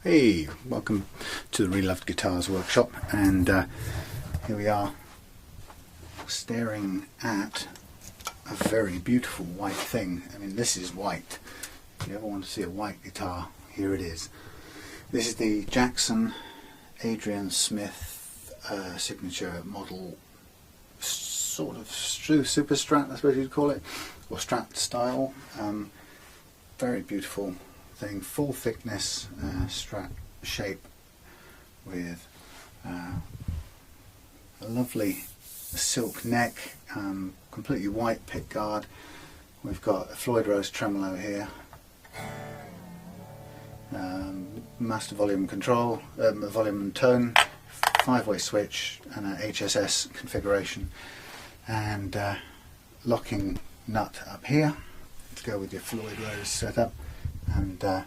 Hey, welcome to the Really Loved Guitars workshop, and here we are staring at a very beautiful white thing. I mean, this is white. If you ever want to see a white guitar, here it is. This is the Jackson Adrian Smith signature model, sort of super strat, I suppose you'd call it, or strat style. Very beautiful thing, full thickness strat shape with a lovely silk neck, completely white pickguard. We've got a Floyd Rose tremolo here, master volume control, volume and tone, 5-way switch and an HSS configuration, and locking nut up here to go with your Floyd Rose setup. And there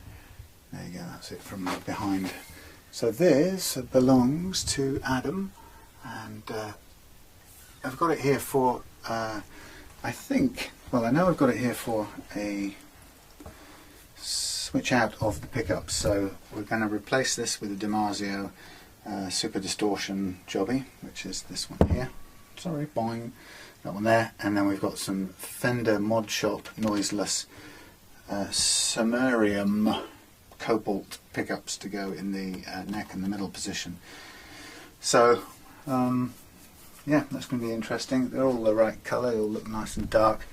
you go, that's it from behind. So this belongs to Adam, and I've got it here for, I know I've got it here for a switch out of the pickups. So we're going to replace this with a DiMarzio Super Distortion jobby, which is this one here. Sorry, boing, that one there. And then we've got some Fender Mod Shop Noiseless Samarium cobalt pickups to go in the neck and the middle position. So yeah, that's going to be interesting. They're all the right colour, they all look nice and dark.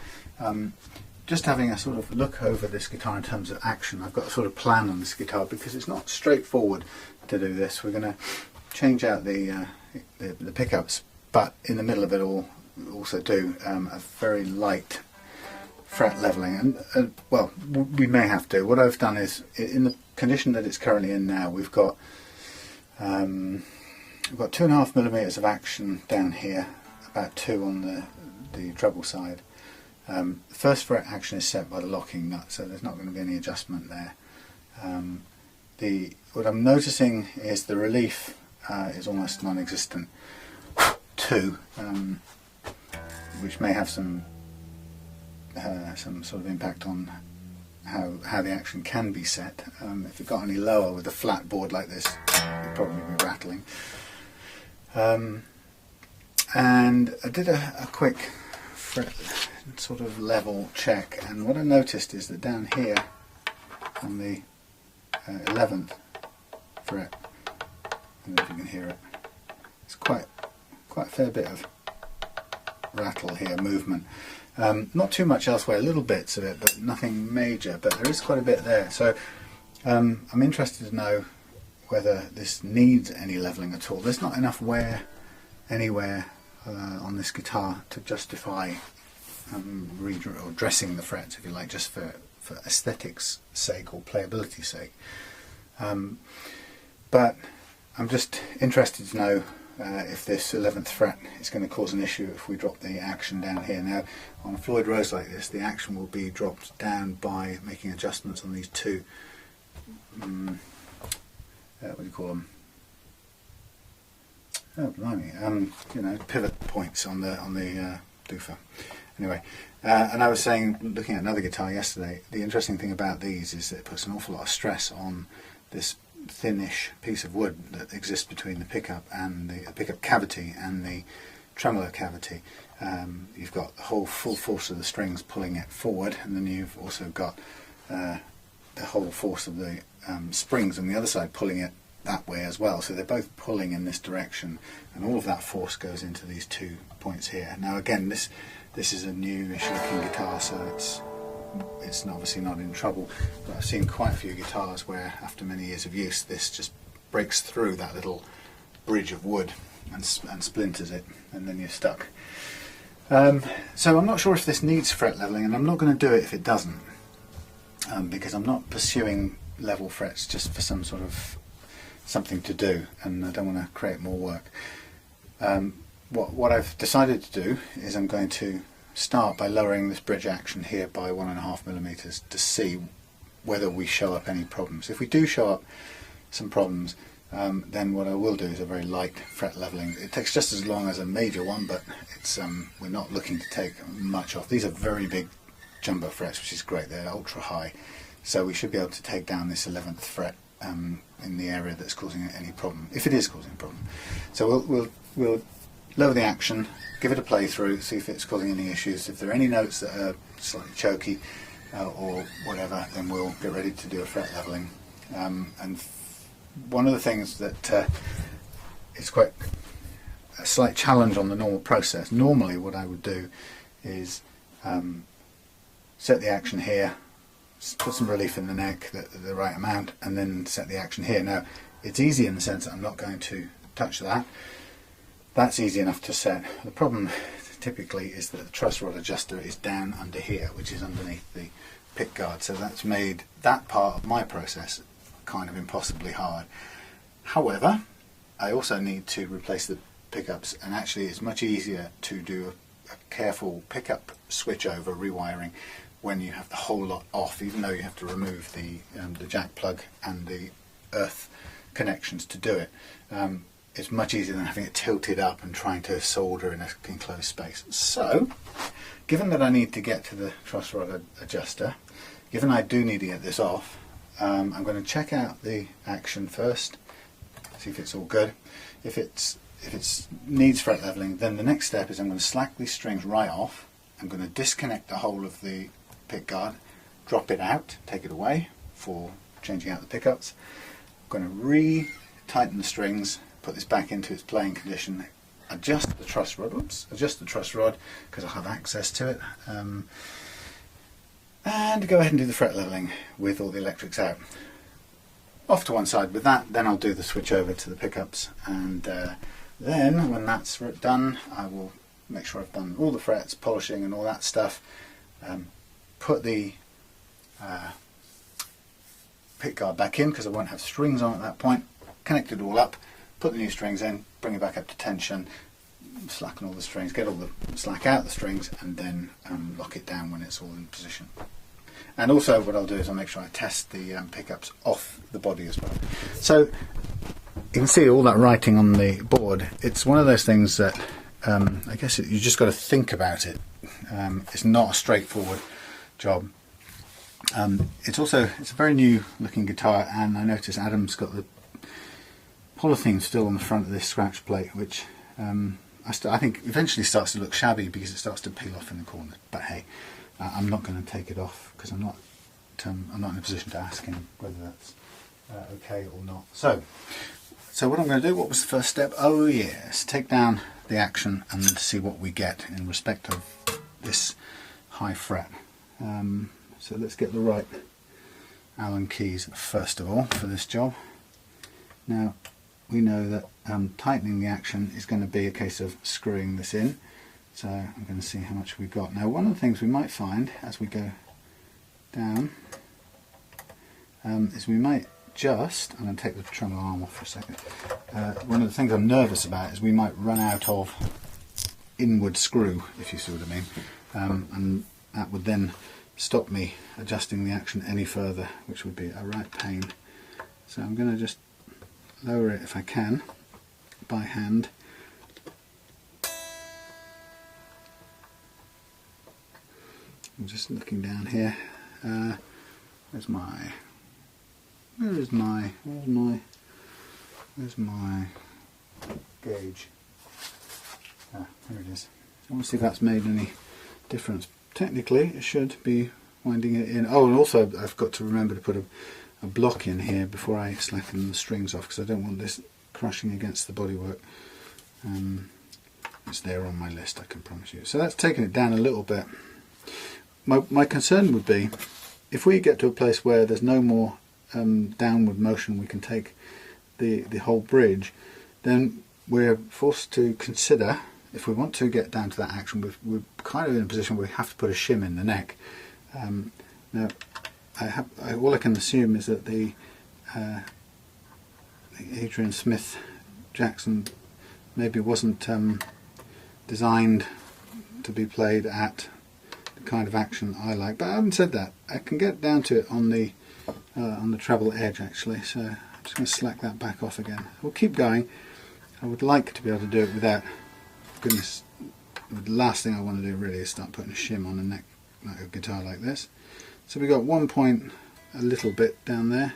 Just having a sort of look over this guitar in terms of action, I've got a sort of plan on this guitar because it's not straightforward to do this. We're going to change out the pickups, but in the middle of it all also do a very light fret leveling, and well, we may have to. What I've done is, in the condition that it's currently in now, we've got 2.5mm of action down here, about 2 on the treble side. The first fret action is set by the locking nut, so there's not going to be any adjustment there. What I'm noticing is the relief is almost non-existent too, which may have some sort of impact on how the action can be set. If it got any lower with a flat board like this, it'd probably be rattling. And I did a quick fret sort of level check, and what I noticed is that down here on the 11th fret, I don't know if you can hear it, it's quite a fair bit of rattle here, movement. Not too much elsewhere, little bits of it, but nothing major, but there is quite a bit there. So I'm interested to know whether this needs any levelling at all. There's not enough wear anywhere on this guitar to justify or dressing the frets, if you like, just for aesthetics sake or playability sake. But I'm just interested to know if this 11th fret is going to cause an issue if we drop the action down here. Now, on a Floyd Rose like this, the action will be dropped down by making adjustments on these two, what do you call them? Oh, blimey, you know, pivot points on the doofer. Anyway, and I was saying, looking at another guitar yesterday, the interesting thing about these is that it puts an awful lot of stress on this thinnish piece of wood that exists between the pickup and the pickup cavity and the tremolo cavity. You've got the whole full force of the strings pulling it forward, and then you've also got the whole force of the springs on the other side pulling it that way as well. So they're both pulling in this direction, and all of that force goes into these 2 points here. Now again, this is a newish looking guitar, so it's obviously not in trouble, but I've seen quite a few guitars where after many years of use this just breaks through that little bridge of wood and splinters it, and then you're stuck. So I'm not sure if this needs fret leveling, and I'm not going to do it if it doesn't, because I'm not pursuing level frets just for some sort of something to do, and I don't want to create more work. What I've decided to do is I'm going to start by lowering this bridge action here by 1.5mm to see whether we show up any problems. If we do show up some problems, then what I will do is a very light fret leveling. It takes just as long as a major one, but it's we're not looking to take much off. These are very big jumbo frets, which is great. They're ultra high, so we should be able to take down this 11th fret in the area that's causing any problem, if it is causing a problem. So we'll lower the action, give it a playthrough, see if it's causing any issues. If there are any notes that are slightly choky or whatever, then we'll get ready to do a fret leveling. And one of the things that is quite a slight challenge on the normal process, normally what I would do is set the action here, put some relief in the neck, the right amount, and then set the action here. Now it's easy in the sense that I'm not going to touch that. That's easy enough to set. The problem typically is that the truss rod adjuster is down under here, which is underneath the pick guard, so that's made that part of my process kind of impossibly hard. However, I also need to replace the pickups, and actually it's much easier to do a careful pickup switch over rewiring when you have the whole lot off, even though you have to remove the jack plug and the earth connections to do it. It's much easier than having it tilted up and trying to solder in a enclosed space. So, given that I need to get to the truss rod adjuster, given I do need to get this off, I'm going to check out the action first, see if it's all good. If it needs fret leveling, then the next step is I'm going to slack these strings right off. I'm going to disconnect the whole of the pick guard, drop it out, take it away for changing out the pickups. I'm going to re-tighten the strings, put this back into its playing condition, adjust the truss rod, because I have access to it, and go ahead and do the fret leveling with all the electrics out. Off to one side with that, then I'll do the switch over to the pickups, and then when that's done, I will make sure I've done all the frets, polishing and all that stuff, put the pick guard back in because I won't have strings on at that point, connect it all up, put the new strings in, bring it back up to tension, slacken all the strings, get all the slack out the strings, and then lock it down when it's all in position. And also what I'll do is I'll make sure I test the pickups off the body as well. So you can see all that writing on the board. It's one of those things that I guess you just got to think about it. It's not a straightforward job. It's a very new looking guitar, and I notice Adam's got the polythene still on the front of this scratch plate, which I think eventually starts to look shabby because it starts to peel off in the corners. But hey, I'm not going to take it off because I'm not in a position to ask him whether that's okay or not. So what I'm going to do, what was the first step? Oh yes, take down the action and see what we get in respect of this high fret. So let's get the right Allen keys first of all for this job. Now we know that tightening the action is going to be a case of screwing this in. So I'm going to see how much we've got. Now one of the things we might find as we go down is we might just, I'm going to take the tremolo arm off for a second, one of the things I'm nervous about is we might run out of inward screw, if you see what I mean, and that would then stop me adjusting the action any further, which would be a right pain. So I'm going to just lower it if I can by hand. I'm just looking down here. Where's my gauge? There it is. I want to see if that's made any difference. Technically it should be winding it in. Oh, and also I've got to remember to put a block in here before I slacken the strings off, because I don't want this crushing against the bodywork. It's there on my list, I can promise you. So that's taking it down a little bit. My concern would be if we get to a place where there's no more downward motion we can take the whole bridge, then we're forced to consider, if we want to get down to that action, we're kind of in a position where we have to put a shim in the neck. Now all I can assume is that the Adrian Smith Jackson maybe wasn't designed to be played at kind of action I like, but I haven't said that. I can get down to it on the treble edge actually, so I'm just going to slack that back off again. We'll keep going. I would like to be able to do it without, goodness, the last thing I want to do really is start putting a shim on a neck like a guitar like this. So we got 1 point a little bit down there,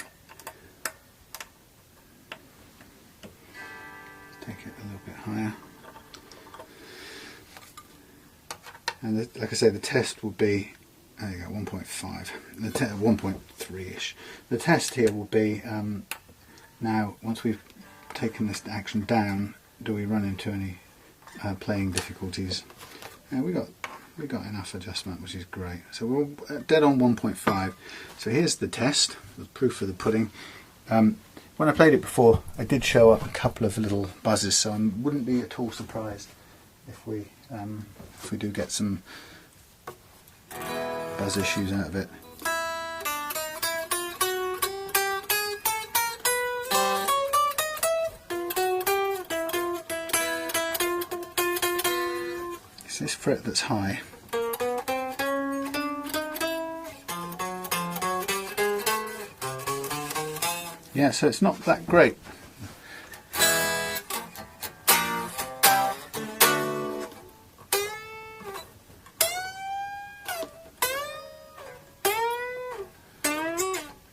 take it a little bit higher. And like I say, the test will be, there you go, 1.5, 1.3-ish. The test here will be, now once we've taken this action down, do we run into any playing difficulties? And we got enough adjustment, which is great. So we're dead on 1.5. So here's the test, the proof of the pudding. When I played it before, I did show up a couple of little buzzes, so I wouldn't be at all surprised if we do get some buzz issues out of it. It's this fret that's high. Yeah, so it's not that great.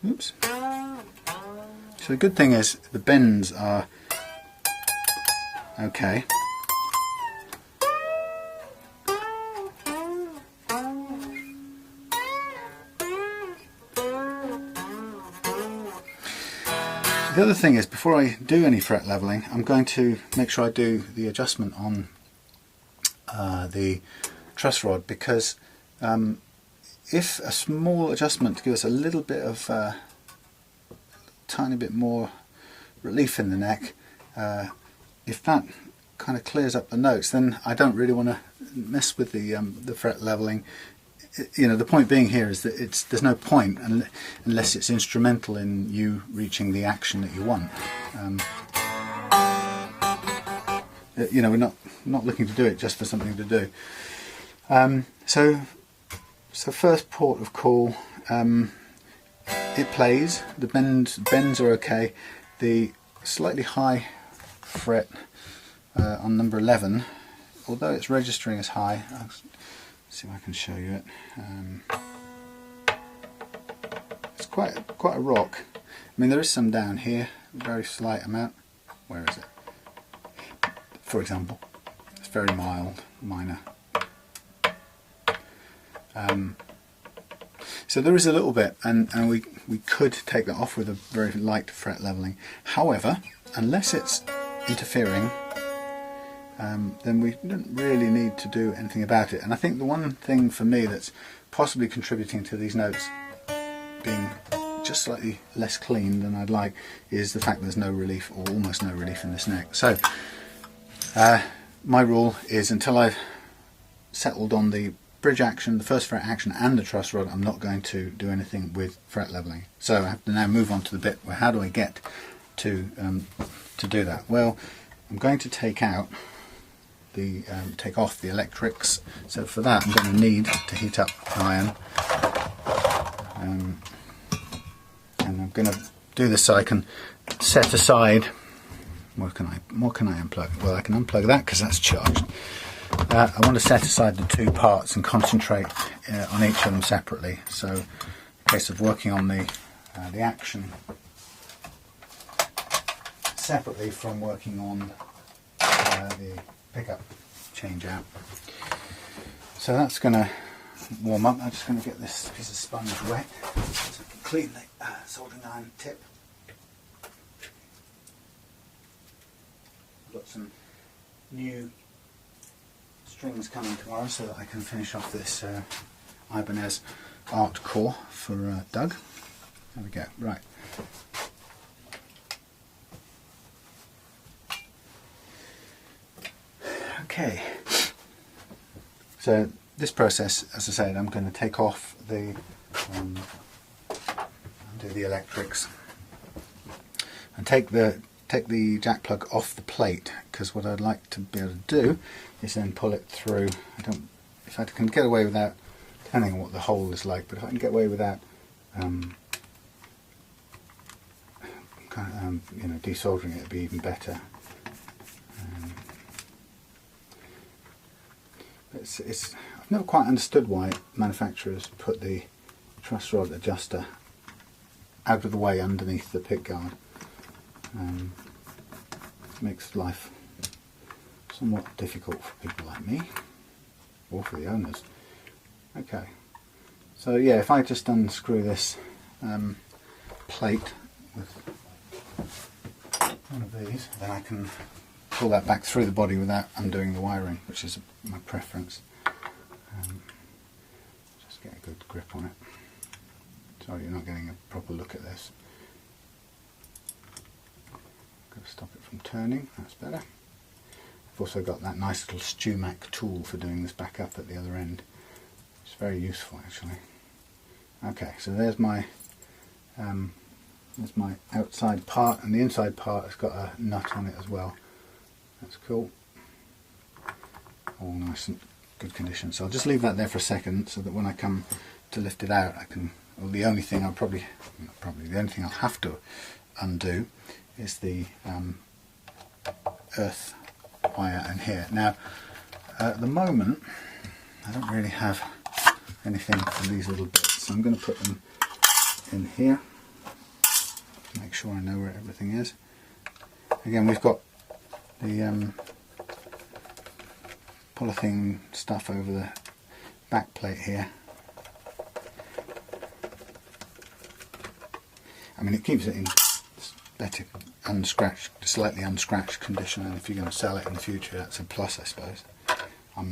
Oops. So the good thing is the bends are okay. The other thing is, before I do any fret leveling, I'm going to make sure I do the adjustment on the truss rod, because if a small adjustment to give us a little bit of tiny bit more relief in the neck, if that kind of clears up the notes, then I don't really want to mess with the fret leveling. You know, the point being here is that there's no point unless it's instrumental in you reaching the action that you want. You know, we're not looking to do it just for something to do. So first port of call, it plays. The bends are okay. The slightly high fret on number 11, although it's registering as high. See if I can show you it. It's quite a rock. I mean, there is some down here, a very slight amount. Where is it? For example, it's very mild, minor. So there is a little bit, and we could take that off with a very light fret leveling. However, unless it's interfering, then we don't really need to do anything about it. And I think the one thing for me that's possibly contributing to these notes being just slightly less clean than I'd like is the fact there's no relief, or almost no relief, in this neck. So my rule is, until I've settled on the bridge action, the first fret action and the truss rod, I'm not going to do anything with fret leveling. So I have to now move on to the bit where how do I get to do that? Well, I'm going to take off the electrics. So for that I'm going to need to heat up an iron, and I'm going to do this so I can set aside. What can I unplug? Well, I can unplug that because that's charged. I want to set aside the two parts and concentrate on each of them separately. So, in case of working on the action separately from working on the pickup change out. So that's going to warm up. I'm just going to get this piece of sponge wet so I can clean the soldering iron tip. I've got some new strings coming tomorrow so that I can finish off this Ibanez art core for Doug. There we go. Right. Okay. So this process, as I said, I'm going to take off the do the electrics and take the jack plug off the plate, because what I'd like to be able to do is then pull it through. If I can get away without, depending on what the hole is like, but if I can get away without desoldering it, it'd be even better. I've never quite understood why manufacturers put the truss rod adjuster out of the way underneath the pickguard. Makes life somewhat difficult for people like me, or for the owners. Okay, so yeah, if I just unscrew this plate with one of these, then I can pull that back through the body without undoing the wiring, which is my preference. Just get a good grip on it. Sorry, you're not getting a proper look at this. Got to stop it from turning, that's better. I've also got that nice little StewMac tool for doing this back up at the other end. It's very useful actually. Okay, so there's my outside part, and the inside part has got a nut on it as well. That's cool. All nice and good condition. So I'll just leave that there for a second so that when I come to lift it out I can, well, the only thing the only thing I'll have to undo is the earth wire in here. Now at the moment I don't really have anything for these little bits, so I'm going to put them in here to make sure I know where everything is. Again, we've got the polythene stuff over the back plate here. I mean, it keeps it in better unscratched, slightly unscratched condition, and if you're going to sell it in the future, that's a plus, I suppose. I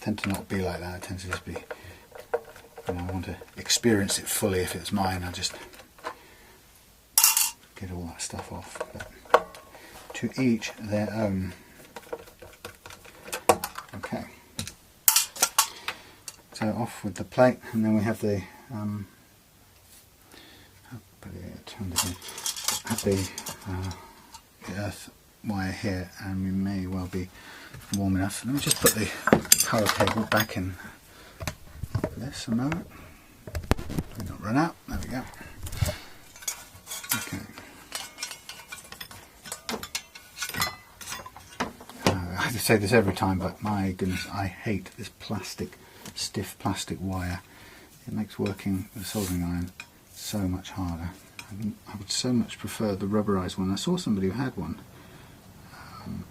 tend to not be like that. I tend to just be, you know, I want to experience it fully. If it's mine, I just get all that stuff off. But to each their own. Okay, so off with the plate, and then we have the have the earth wire here, and we may well be warm enough. Let me just put the power cable back in this a moment. Did not run out. There we go. Okay. I have to say this every time, but my goodness, I hate this stiff plastic wire. It makes working with a soldering iron so much harder. I would so much prefer the rubberized one. I saw somebody who had one, and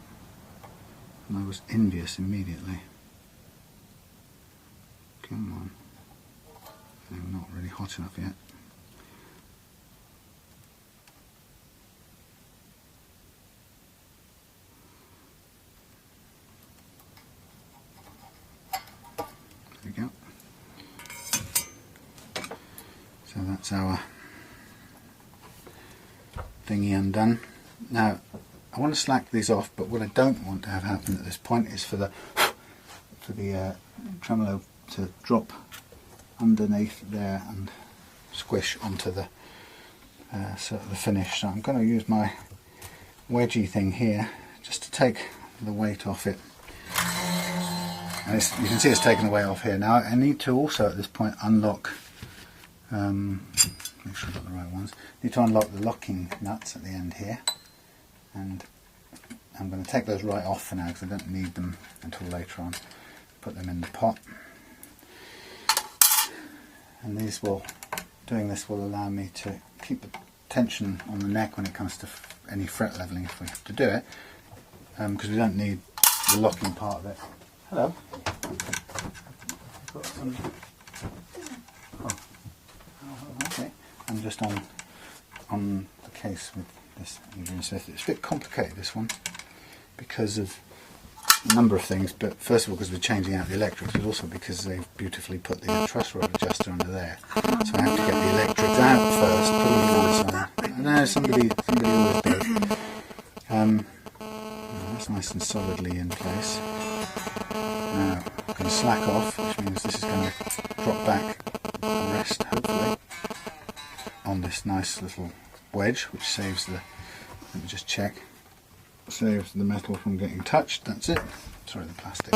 I was envious immediately. Come on. They're not really hot enough yet. There we go. So that's our thingy undone. Now I want to slack these off, but what I don't want to have happen at this point is for the tremolo to drop underneath there and squish onto the sort of the finish. So I'm going to use my wedgie thing here just to take the weight off it. And you can see it's taken the weight off here. Now I need to also at this point unlock, make sure I've got the right ones. Need to unlock the locking nuts at the end here, and I'm going to take those right off for now because I don't need them until later on. Put them in the pot, and doing this will allow me to keep the tension on the neck when it comes to any fret leveling if we have to do it, because we don't need the locking part of it. Hello. I've got some. Okay. I'm just on the case with this Adrian Smith. It's a bit complicated, this one, because of a number of things, but first of all because we're changing out the electrics, but also because they've beautifully put the truss rod adjuster under there. So I have to get the electrics out first, put them on the side. I know somebody always does. That's nice and solidly in place. Now I'm going to slack off, which means this is going to drop back and rest, hopefully, on this nice little wedge, which saves the, let me just check, saves the metal from getting touched. That's it. Sorry, the plastic.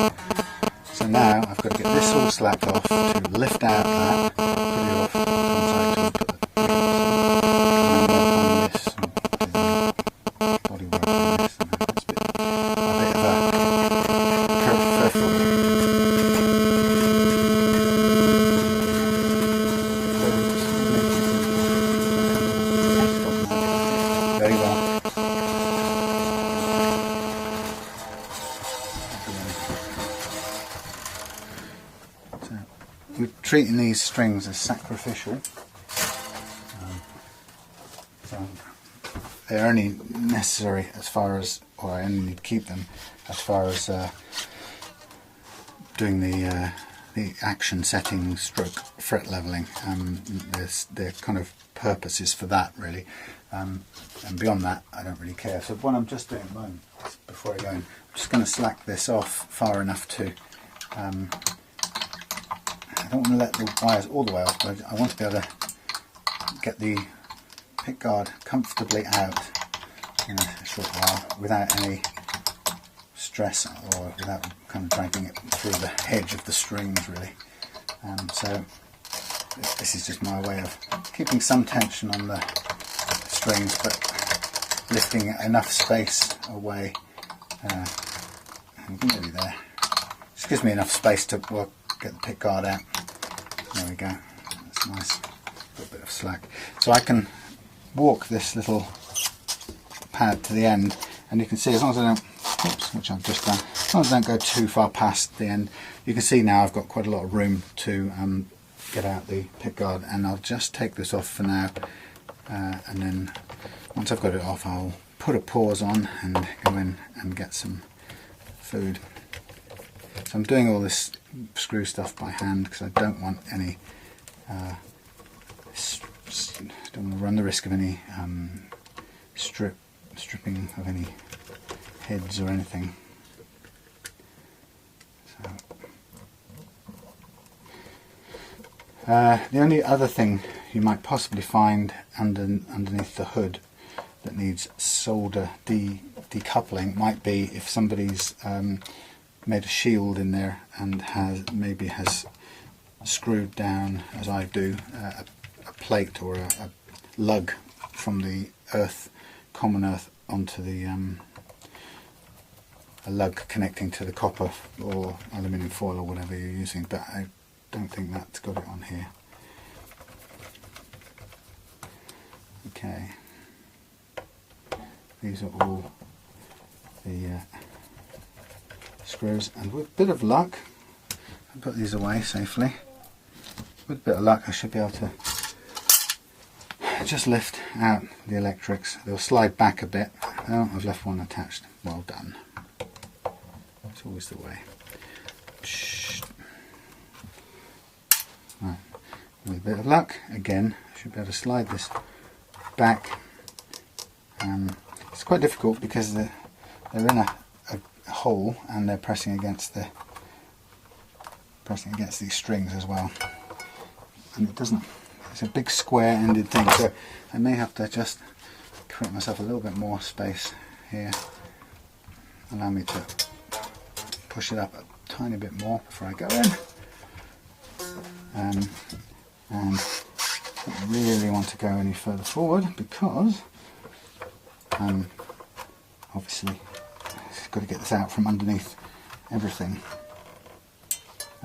So now I've got to get this all slacked off to lift out that, put it off to one side to put the and work on this and body work on this. And it's a bit of a kerfuffle. Very well. treating these strings as sacrificial. So they're only necessary as far as, or I only need to keep them as far as doing the action setting stroke fret leveling. Their kind of purpose is for that, really, and beyond that I don't really care. So what I'm just doing at the moment, before I go in, I'm just going to slack this off far enough to, I don't want to let the wires all the way off, but I want to be able to get the pickguard comfortably out in a short while without any stress, or without kind of dragging it through the hedge of the strings, really. So this is just my way of keeping some tension on the strings, but lifting enough space away, and nearly there. Just gives me enough space to get the pickguard out. There we go. That's nice. A little bit of slack, so I can walk this little pad to the end, and you can see, as long as I don't, oops, which I've just done, as long as I don't go too far past the end, you can see now I've got quite a lot of room to get out the pickguard. And I'll just take this off for now, and then once I've got it off, I'll put a pause on and go in and get some food. So I'm doing all this screw stuff by hand because I don't want any don't want to run the risk of any stripping of any heads or anything. So, the only other thing you might possibly find underneath the hood that needs solder decoupling might be if somebody's made a shield in there and maybe has screwed down, as I do, a plate or a lug from the common earth onto the a lug connecting to the copper or aluminium foil or whatever you're using, but I don't think that's got it on here. Okay, these are all the screws, and with a bit of luck, I'll put these away safely. With a bit of luck I should be able to just lift out the electrics. They'll slide back a bit. Oh, I've left one attached. Well done. It's always the way. Right. With a bit of luck, again, I should be able to slide this back. It's quite difficult because they're in a hole and they're pressing against these strings as well. And it doesn't. It's a big square-ended thing, so I may have to just create myself a little bit more space here. Allow me to push it up a tiny bit more before I go in. And I don't really want to go any further forward because obviously I've got to get this out from underneath everything.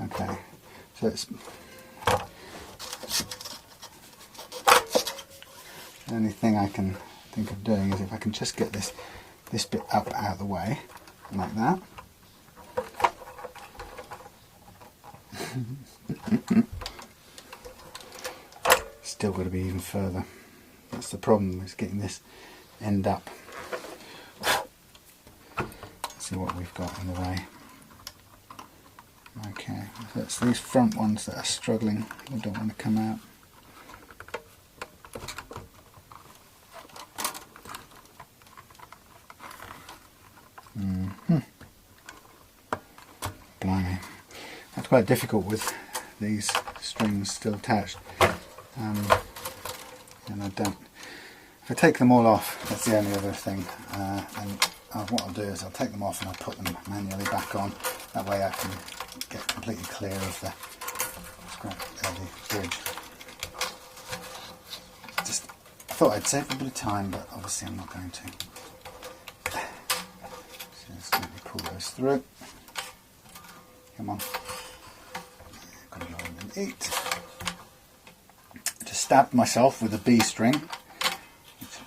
Okay, so it's the only thing I can think of doing is if I can just get this bit up out of the way, like that. Still got to be even further. That's the problem, is getting this end up. Let's see what we've got in the way. Okay, so it's these front ones that are struggling. They don't want to come out. Blimey, that's quite difficult with these strings still attached. And I don't. If I take them all off, that's the only other thing. What I'll do is I'll take them off and I'll put them manually back on. That way I can get completely clear of the bridge. Just I thought I'd save a bit of time, but obviously I'm not going to. So just let me pull those through. Come on. Got to go in and eat. Just stabbed myself with a B string. It's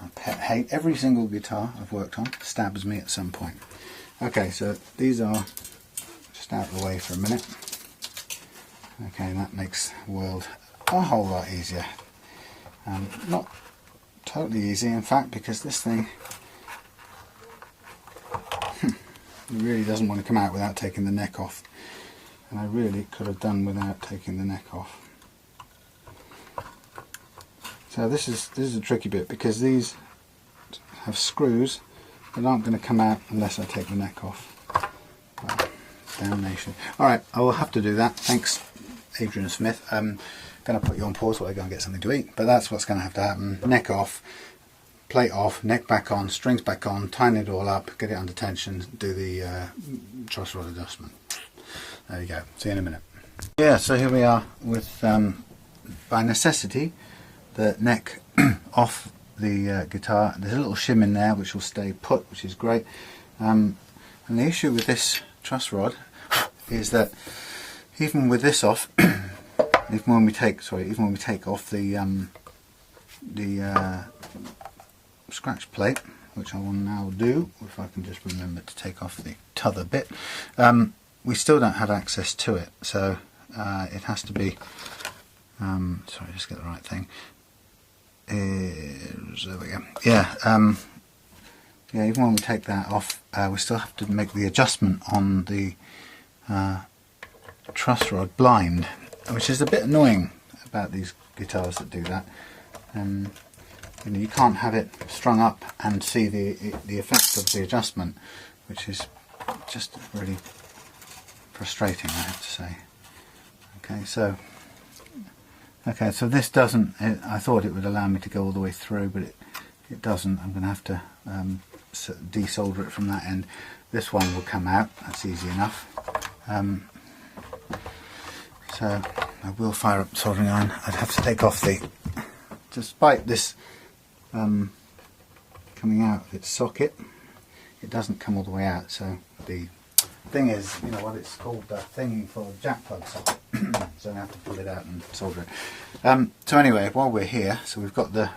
my pet hate. Every single guitar I've worked on stabs me at some point. Okay, so these are just out of the way for a minute. Okay, and that makes the world a whole lot easier. Not totally easy, in fact, because this thing really doesn't want to come out without taking the neck off, and I really could have done without taking the neck off. So this is a tricky bit, because these have screws that aren't going to come out unless I take the neck off. Well, damnation. Alright, I will have to do that. Thanks, Adrian Smith. I'm going to put you on pause while I go and get something to eat, but that's what's going to have to happen. Neck off, plate off, neck back on, strings back on, tighten it all up, get it under tension, do the truss rod adjustment. There you go. See you in a minute. Yeah, so here we are with, by necessity, the neck off the guitar. There's a little shim in there which will stay put, which is great. And the issue with this truss rod is that even with this off, even when we take off the scratch plate, which I will now do, if I can just remember to take off the t'other bit, we still don't have access to it. So it has to be, sorry, just get the right thing. There we go. Yeah, yeah. Even when we take that off, we still have to make the adjustment on the truss rod blind, which is a bit annoying about these guitars that do that. You know, you can't have it strung up and see the effect of the adjustment, which is just really frustrating, I have to say. Okay, so this doesn't, I thought it would allow me to go all the way through, but it doesn't. I'm going to have to desolder it from that end. This one will come out, that's easy enough. So I will fire up the soldering iron. I'd have to take off the, despite this coming out of its socket, it doesn't come all the way out. So the thing is, you know what it's called, the thing for the jack plug socket. So I have to pull it out and solder it. So anyway, while we're here, so we've got the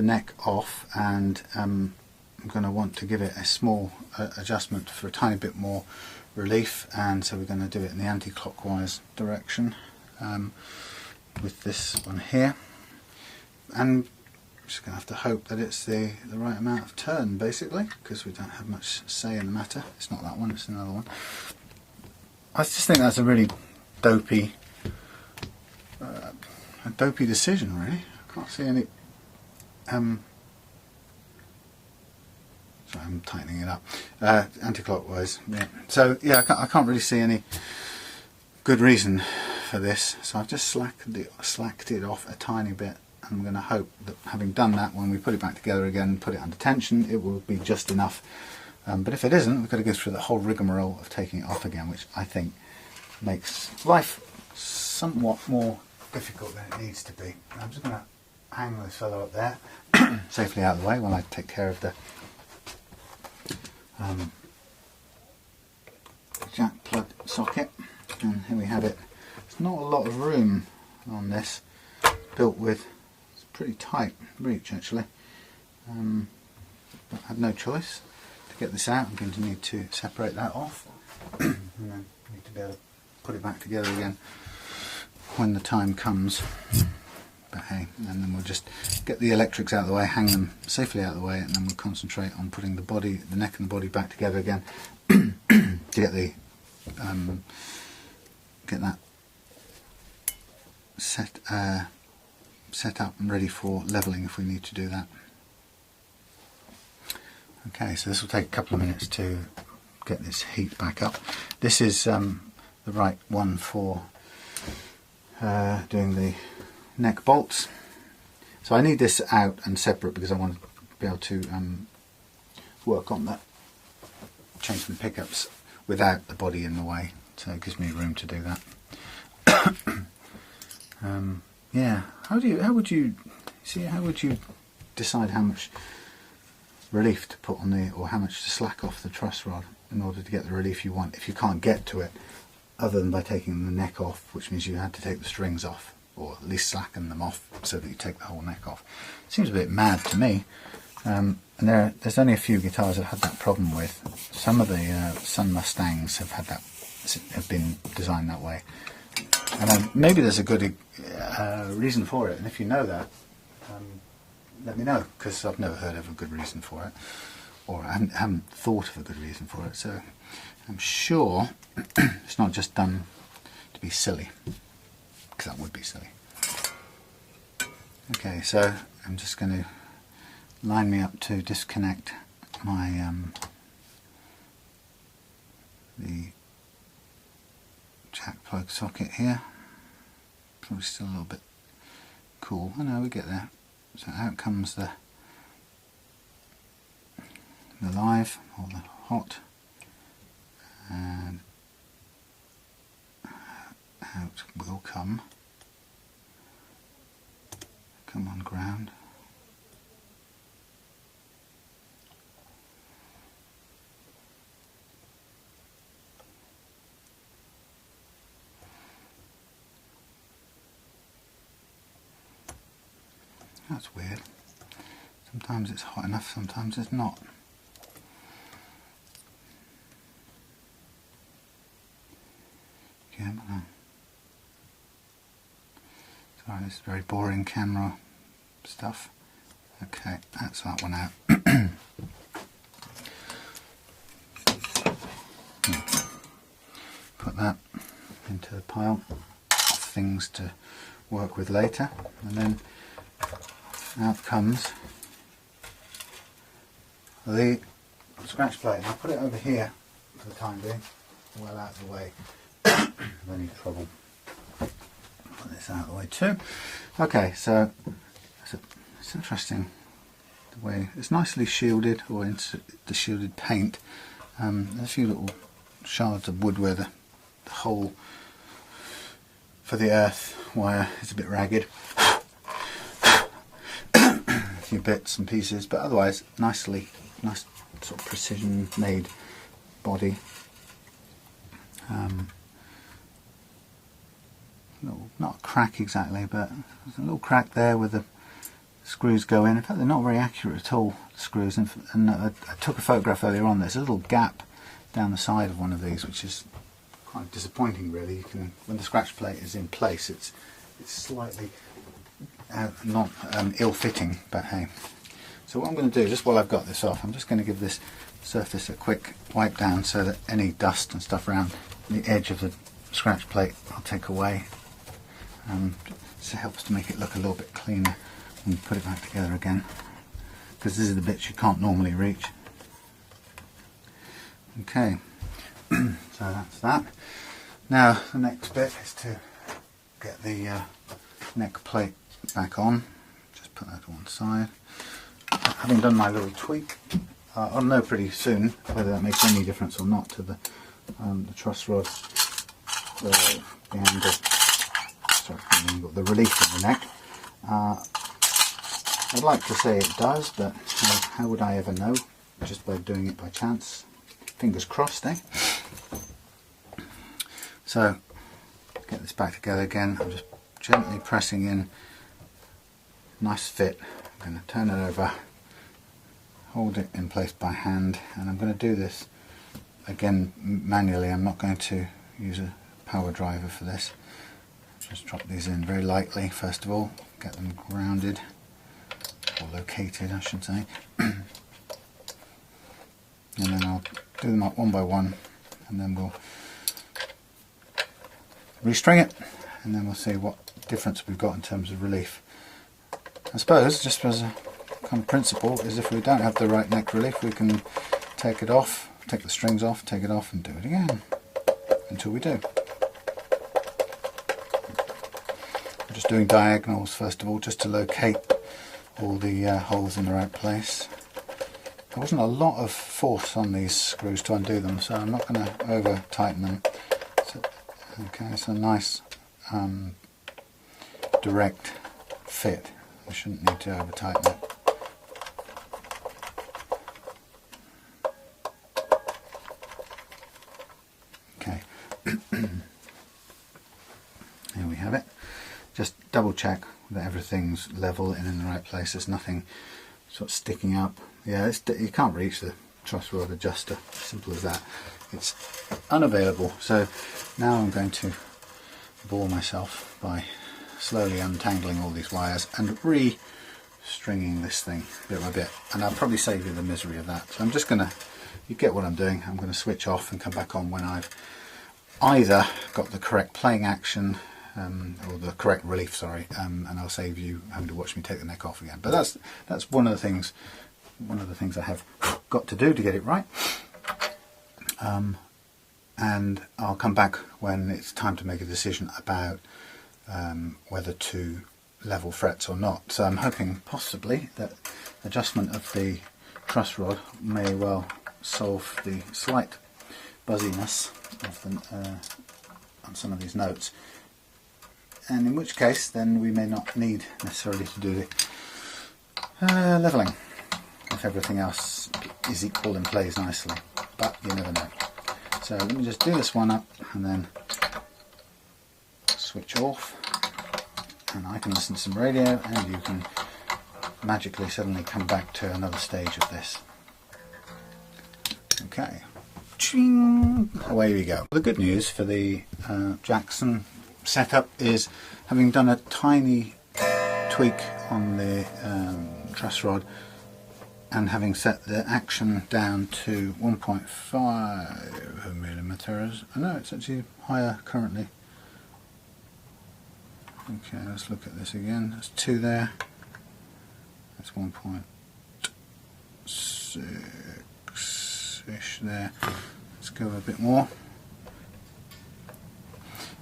neck off, and I'm going to want to give it a small adjustment for a tiny bit more relief, and so we're going to do it in the anti-clockwise direction with this one here, and I'm just going to have to hope that it's the right amount of turn, basically, because we don't have much say in the matter. It's not that one, it's another one. I just think that's a really dopey decision, really. I can't see any sorry, I'm tightening it up. Anti-clockwise, yeah. So yeah, I can't really see any good reason for this, so I've just slacked it off a tiny bit. I'm going to hope that, having done that, when we put it back together again and put it under tension, it will be just enough. But if it isn't, we've got to go through the whole rigmarole of taking it off again, which I think makes life somewhat more difficult than it needs to be. I'm just going to hang this fellow up there, safely out of the way, while I take care of the jack plug socket. And here we have it. There's not a lot of room on this, built with, it's pretty tight reach actually, but I have no choice. To get this out, I'm going to need to separate that off and then need to be able to put it back together again when the time comes. But hey, and then we'll just get the electrics out of the way, hang them safely out of the way, and then we'll concentrate on putting the neck and the body back together again to get the get that set up and ready for leveling if we need to do that. Okay, so this will take a couple of minutes to get this heat back up. This is the right one for doing the neck bolts. So I need this out and separate because I want to be able to work on that, change the pickups without the body in the way, so it gives me room to do that. Yeah, how would you decide how much relief to put on the, or how much to slack off the truss rod in order to get the relief you want, if you can't get to it other than by taking the neck off, which means you had to take the strings off, or at least slacken them off so that you take the whole neck off? It seems a bit mad to me. And there's only a few guitars I've had that problem with. Some of the Sun Mustangs have been designed that way. And maybe there's a good reason for it, and if you know that, let me know, because I've never heard of a good reason for it, or I haven't thought of a good reason for it, so I'm sure it's not just done to be silly, because that would be silly. Okay, so I'm just going to line me up to disconnect my the jack plug socket here. Probably still a little bit cool. I know, we get there. So out comes the live or the hot, and out will come on ground. That's weird. Sometimes it's hot enough, sometimes it's not. Yeah, sorry, this is very boring camera stuff. Okay, that's that one out. Put that into the pile of things to work with later, and then out comes the scratch plate. I'll put it over here for the time being, well out of the way. Any trouble. Put this out of the way too. Okay, so it's interesting the way it's nicely shielded, or into the shielded paint. There's a few little shards of wood where the hole for the earth wire is a bit ragged. A few bits and pieces, but otherwise nice sort of precision made body. Not a crack exactly, but there's a little crack there where the screws go in. In fact, they're not very accurate at all, the screws, and I took a photograph earlier on. There's a little gap down the side of one of these, which is quite disappointing really. You can, when the scratch plate is in place, it's slightly not ill-fitting, but hey. So what I'm going to do, just while I've got this off, I'm just going to give this surface a quick wipe down so that any dust and stuff around the edge of the scratch plate I'll take away. So it helps to make it look a little bit cleaner when you put it back together again, because this is the bits you can't normally reach. Okay, so that's that. Now the next bit is to get the neck plate back on. Just put that to one side. Having done my little tweak, I'll know pretty soon whether that makes any difference or not to the truss rod behind the relief in the neck. I'd like to say it does, but how would I ever know? Just by doing it by chance. Fingers crossed, eh? So, get this back together again. I'm just gently pressing in. Nice fit. I'm going to turn it over, hold it in place by hand, and I'm going to do this again manually. I'm not going to use a power driver for this. Just drop these in very lightly first of all, get them grounded, or located I should say, and then I'll do them up one by one, and then we'll restring it, and then we'll see what difference we've got in terms of relief. I suppose, just as a kind of principle, is if we don't have the right neck relief, we can take it off, take the strings off, take it off and do it again until we do. I'm just doing diagonals first of all, just to locate all the holes in the right place. There wasn't a lot of force on these screws to undo them, so I'm not going to over tighten them. So, okay, it's a nice direct fit. We shouldn't need to over tighten it. Okay, here we have it. Just double check that everything's level and in the right place. There's nothing sort of sticking up. Yeah, you can't reach the truss rod adjuster. Simple as that. It's unavailable. So now I'm going to bore myself by slowly untangling all these wires and re-stringing this thing bit by bit, and I'll probably save you the misery of that. So I'm just gonna, you get what I'm doing, I'm going to switch off and come back on when I've either got the correct playing action or the correct relief, sorry, and I'll save you having to watch me take the neck off again. But that's one of the things I have got to do to get it right. And I'll come back when it's time to make a decision about whether to level frets or not. So I'm hoping possibly that adjustment of the truss rod may well solve the slight buzziness of the, on some of these notes, and in which case then we may not need necessarily to do the levelling if everything else is equal and plays nicely, but you never know. So let me just do this one up and then switch off, and I can listen to some radio and you can magically suddenly come back to another stage of this. Okay, away we go. The good news for the Jackson setup is, having done a tiny tweak on the truss rod and having set the action down to 1.5 millimeters. I know it's actually higher currently. Okay, let's look at this again. There's 2 there. That's 1.6-ish there. Let's go a bit more.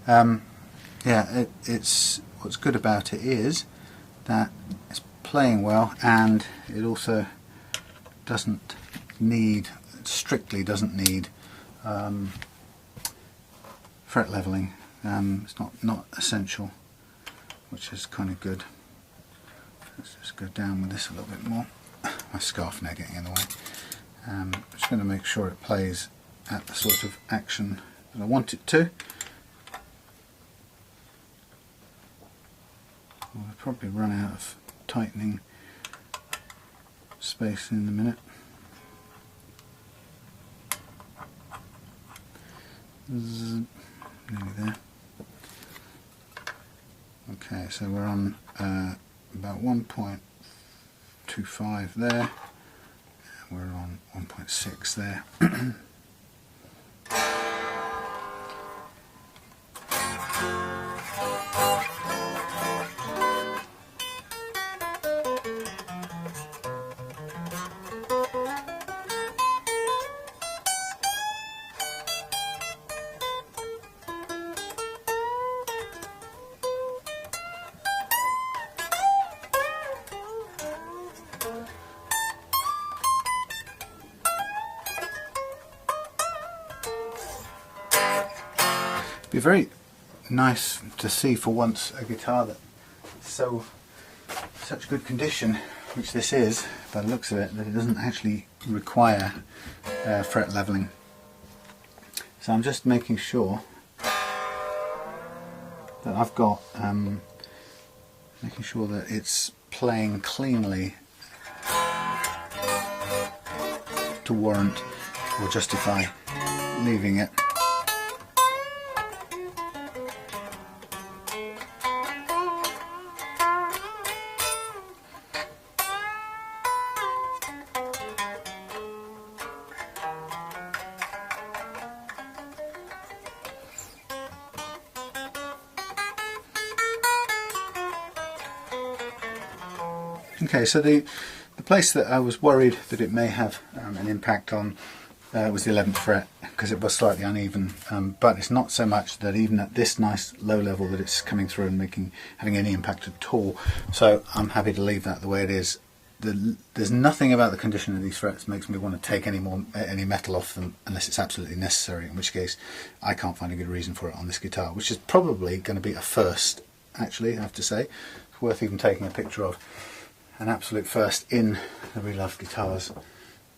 Yeah, it's what's good about it is that it's playing well, and it also doesn't need, strictly doesn't need fret leveling. It's not essential, which is kind of good. Let's just go down with this a little bit more. My scarf now getting in the way. I'm just going to make sure it plays at the sort of action that I want it to. We'll probably run out of tightening space in a minute. Nearly there. Okay, so we're on about 1.25 there. We're on 1.6 there. Be very nice to see for once a guitar that's such good condition, which this is by the looks of it, that it doesn't actually require fret leveling. So I'm just making sure that I've got making sure that it's playing cleanly to warrant or justify leaving it. Okay, so the place that I was worried that it may have an impact on was the 11th fret, because it was slightly uneven, but it's not so much that even at this nice low level that it's coming through and having any impact at all. So I'm happy to leave that the way it is. There's nothing about the condition of these frets that makes me want to take any metal off them unless it's absolutely necessary, in which case I can't find a good reason for it on this guitar, which is probably going to be a first, actually, I have to say. It's worth even taking a picture of. An absolute first in the We Love Guitars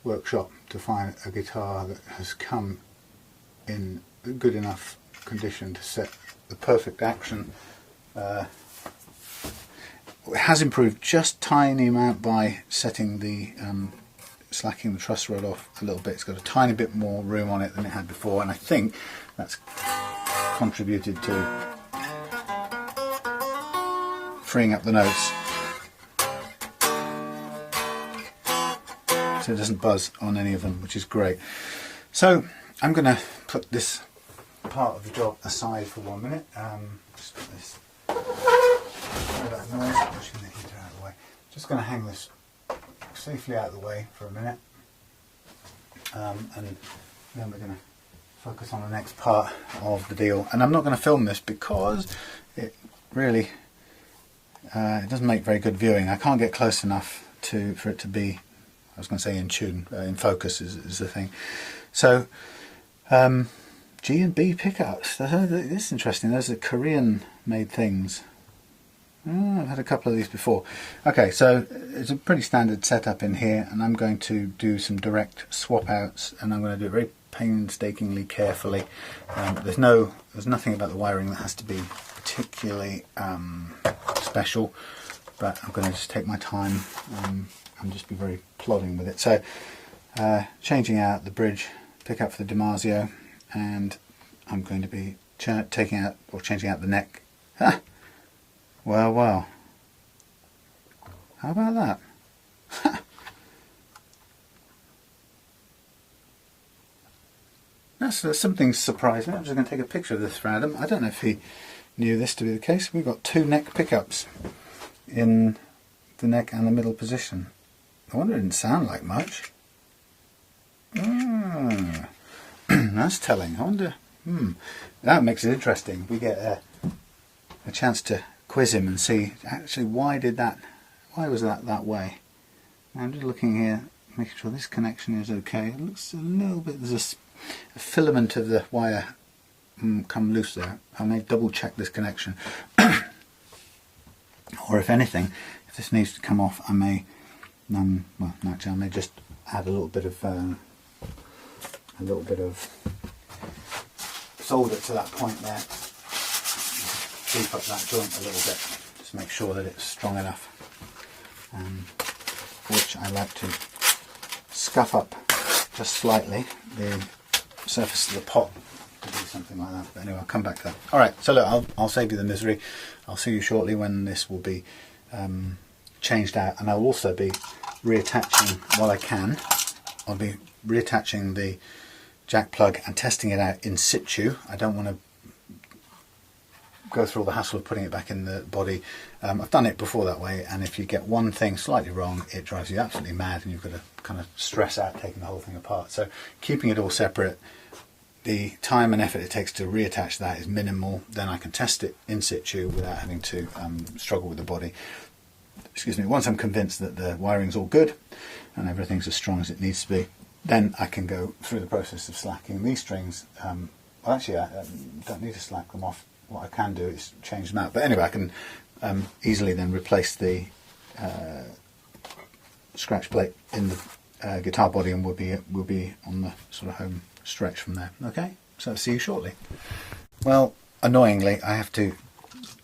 workshop to find a guitar that has come in good enough condition to set the perfect action. It has improved just tiny amount by setting the slacking the truss rod off a little bit. It's got a tiny bit more room on it than it had before, and I think that's contributed to freeing up the notes so it doesn't buzz on any of them, which is great. So I'm going to put this part of the job aside for 1 minute. Just put this, sorry about the noise, pushing the heater out of the way. Just going to hang this safely out of the way for a minute, and then we're going to focus on the next part of the deal. And I'm not going to film this because it really it doesn't make very good viewing. I can't get close enough for it to be, I was going to say in tune, in focus is the thing. So G and B pickups, this is interesting. Those are Korean made things. Oh, I've had a couple of these before. Okay, so it's a pretty standard setup in here, and I'm going to do some direct swap outs, and I'm going to do it very painstakingly carefully. There's nothing about the wiring that has to be particularly special, but I'm going to just take my time and just be very plodding with it. So changing out the bridge pickup for the DiMarzio, and I'm going to be changing out the neck. Ha! Well, how about that? That's something surprised me. I'm just going to take a picture of this for Adam. I don't know if he knew this to be the case. We've got 2 neck pickups in the neck and the middle position. I wonder it didn't sound like much. That's telling. I wonder. That makes it interesting. We get a chance to quiz him and see actually why was that way. I'm just looking here, making sure this connection is okay. It looks a little bit, there's a filament of the wire come loose there. I may double check this connection. Or if anything, if this needs to come off, I may well, actually I may just add a little bit of solder to that point there. Beef up that joint a little bit, just make sure that it's strong enough, which I like to scuff up just slightly the surface of the pot to do something like that. But anyway, I'll come back to that. Alright, so look, I'll save you the misery. I'll see you shortly when this will be changed out, and I'll also be reattaching, while I can, I'll be reattaching the jack plug and testing it out in situ. I don't want to go through all the hassle of putting it back in the body. I've done it before that way, and if you get one thing slightly wrong, it drives you absolutely mad, and you've got to kind of stress out taking the whole thing apart. So keeping it all separate, the time and effort it takes to reattach that is minimal. Then I can test it in situ without having to struggle with the body. Excuse me. Once I'm convinced that the wiring's all good and everything's as strong as it needs to be, then I can go through the process of slacking these strings. Well, actually, I don't need to slack them off. What I can do is change them out. But anyway, I can easily then replace the scratch plate in the guitar body, and we'll be on the sort of home stretch from there. Okay, so see you shortly. Well, annoyingly, I have to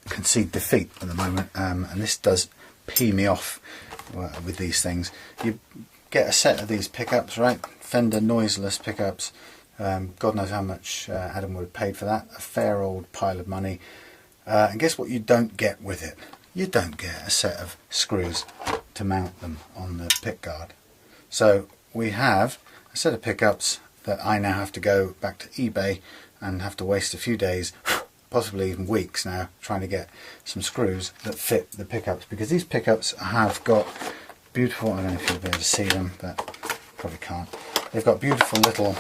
concede defeat at the moment, and this does pee me off with these things. You get a set of these pickups, right? Fender Noiseless pickups. God knows how much Adam would have paid for that. A fair old pile of money. And guess what you don't get with it? You don't get a set of screws to mount them on the pickguard. So we have a set of pickups that I now have to go back to eBay and have to waste a few days, possibly even weeks now, trying to get some screws that fit the pickups, because these pickups have got beautiful, I don't know if you'll be able to see them, but probably can't. They've got beautiful little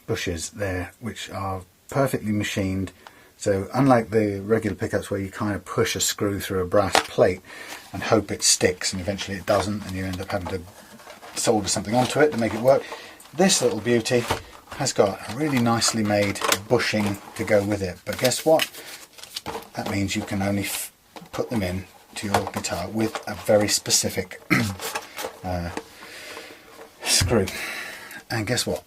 bushes there, which are perfectly machined. So unlike the regular pickups where you kind of push a screw through a brass plate and hope it sticks, and eventually it doesn't, and you end up having to solder something onto it to make it work, this little beauty has got a really nicely made bushing to go with it. But guess what? That means you can only put them in to your guitar with a very specific screw. And guess what?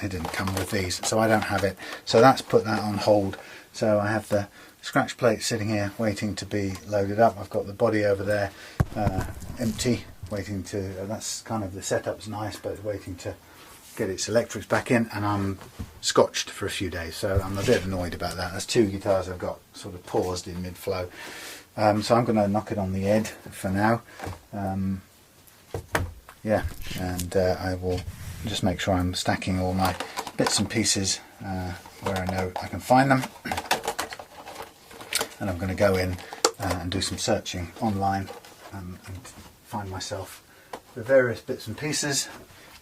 It didn't come with these, so I don't have it. So that's put that on hold. So I have the scratch plate sitting here waiting to be loaded up. I've got the body over there empty, waiting to, that's kind of, the setup's nice, but it's waiting to get its electrics back in, and I'm scotched for a few days, so I'm a bit annoyed about that. There's two guitars I've got sort of paused in mid-flow, so I'm going to knock it on the head for now. Yeah, and I will just make sure I'm stacking all my bits and pieces where I know I can find them, and I'm going to go in and do some searching online and find myself the various bits and pieces,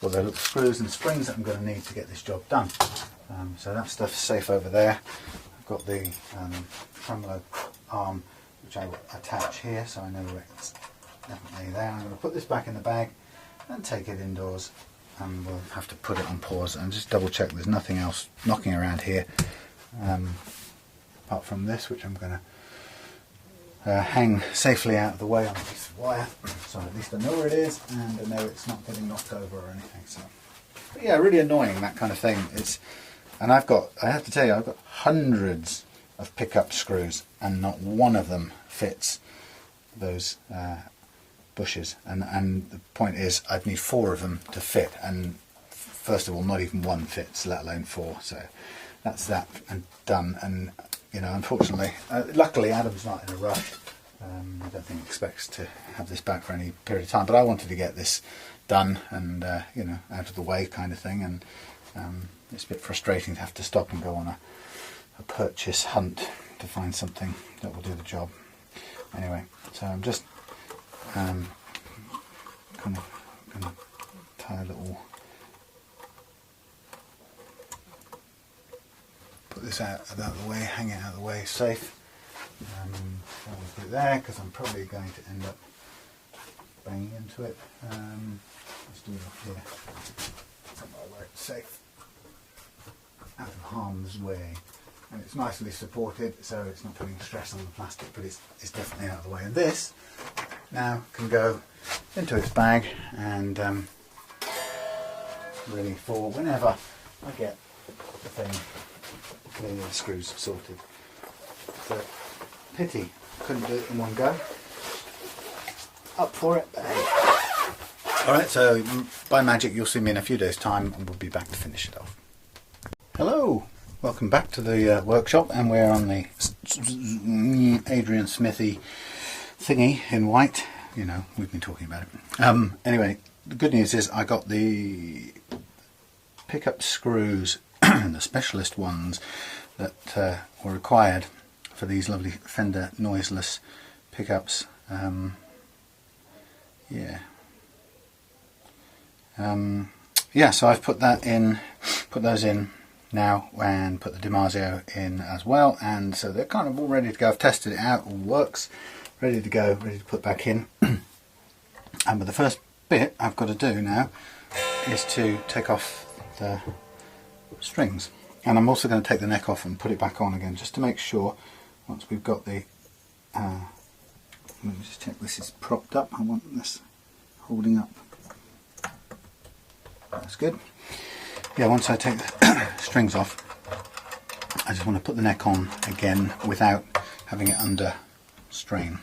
or the little screws and springs that I'm going to need to get this job done. So that stuff's safe over there. I've got the tremolo arm which I will attach here, so I know it's definitely there. I'm going to put this back in the bag and take it indoors, and we'll have to put it on pause and just double check there's nothing else knocking around here apart from this, which I'm going to hang safely out of the way on a piece of wire, so at least I know where it is and I know it's not getting knocked over or anything. So, but yeah, really annoying, that kind of thing. And I have to tell you, I've got hundreds of pickup screws, and not one of them fits those bushes. And the point is, I'd need 4 of them to fit, and first of all, not even one fits, let alone 4. So that's that and done. And you know, unfortunately, luckily Adam's not in a rush. I don't think he expects to have this back for any period of time, but I wanted to get this done and you know, out of the way kind of thing. And it's a bit frustrating to have to stop and go on a purchase hunt to find something that will do the job. Anyway, so I'm just kind of going to tie a little. Put this out of the way, hang it out of the way, safe. I'll put it there because I'm probably going to end up banging into it. Let's do it up here, somewhere where it's safe, out of harm's way. And it's nicely supported, so it's not putting stress on the plastic, but it's definitely out of the way. And this now can go into its bag, and really for whenever I get the thing. The screws sorted. So, pity couldn't do it in one go. Up for it. Alright, so by magic you'll see me in a few days' time, and we'll be back to finish it off. Hello, welcome back to the workshop, and we're on the Adrian Smithy thingy in white. You know, we've been talking about it. Anyway, the good news is I got the pickup screws, the specialist ones that were required for these lovely Fender Noiseless pickups. Yeah, so I've put those in now, and put the DiMarzio in as well, and so they're kind of all ready to go. I've tested it out, all works, ready to go, ready to put back in. But the first bit I've got to do now is to take off the strings, and I'm also going to take the neck off and put it back on again, just to make sure, once we've got the let me just check this is propped up. I want this holding up. That's good. Yeah, once I take the strings off, I just want to put the neck on again without having it under strain.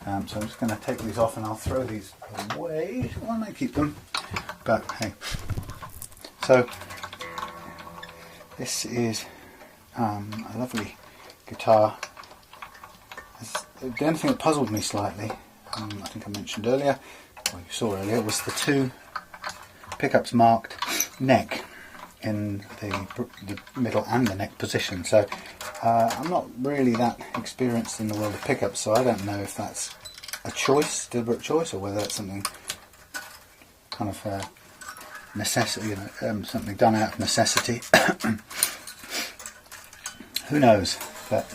So I'm just going to take these off, and I'll throw these away. Well, I might keep them, but hey. So this is a lovely guitar. The only thing that puzzled me slightly, I think I mentioned earlier, or you saw earlier, was the 2 pickups marked neck in the middle and the neck position. So I'm not really that experienced in the world of pickups, so I don't know if that's a choice, deliberate choice, or whether it's something kind of necessity, you know, something done out of necessity. Who knows? But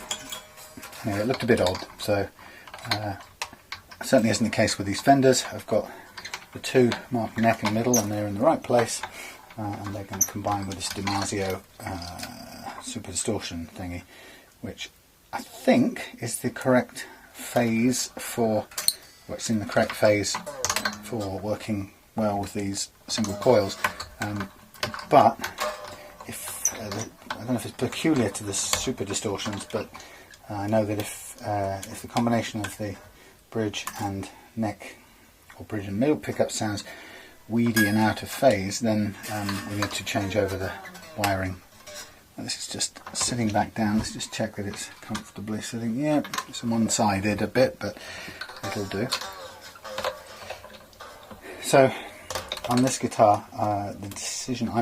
anyway, it looked a bit odd. So certainly isn't the case with these Fenders. I've got the 2 marked neck in the middle, and they're in the right place, and they're going to combine with this DiMarzio super distortion thingy, which I think is the correct phase for, well, it's in the correct phase for working well with these single coils. But if I don't know if it's peculiar to the super distortions, but I know that if the combination of the bridge and neck, or bridge and middle pickup sounds weedy and out of phase, then we need to change over the wiring. This is just sitting back down. Let's just check that it's comfortably sitting. Yeah, it's one-sided a bit, but it'll do. So on this guitar, I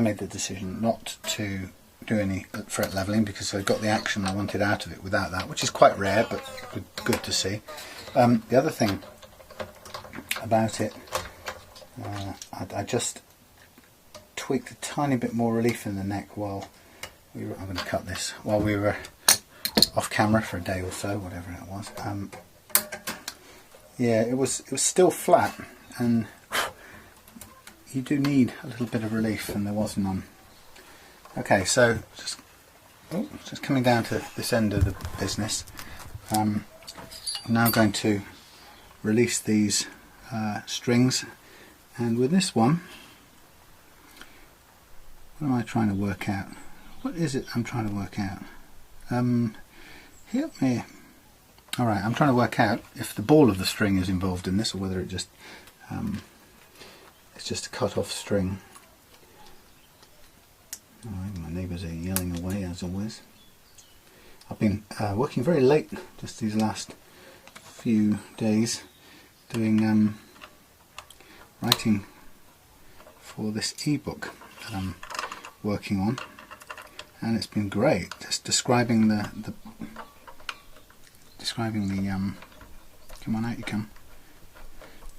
made the decision not to do any fret leveling because I got the action I wanted out of it without that, which is quite rare, but good to see. The other thing about it, I just tweaked a tiny bit more relief in the neck while I'm going to cut this, while we were off camera for a day or so, whatever it was. Yeah, it was still flat, and you do need a little bit of relief, and there was none. Okay, so just coming down to this end of the business. I'm now going to release these strings, and with this one, what am I trying to work out? What is it I'm trying to work out? Help me. Alright, I'm trying to work out if the ball of the string is involved in this, or whether it just it's just a cut off string. Alright, my neighbours are yelling away as always. I've been working very late just these last few days doing writing for this ebook that I'm working on, and it's been great, just describing the come on out you come,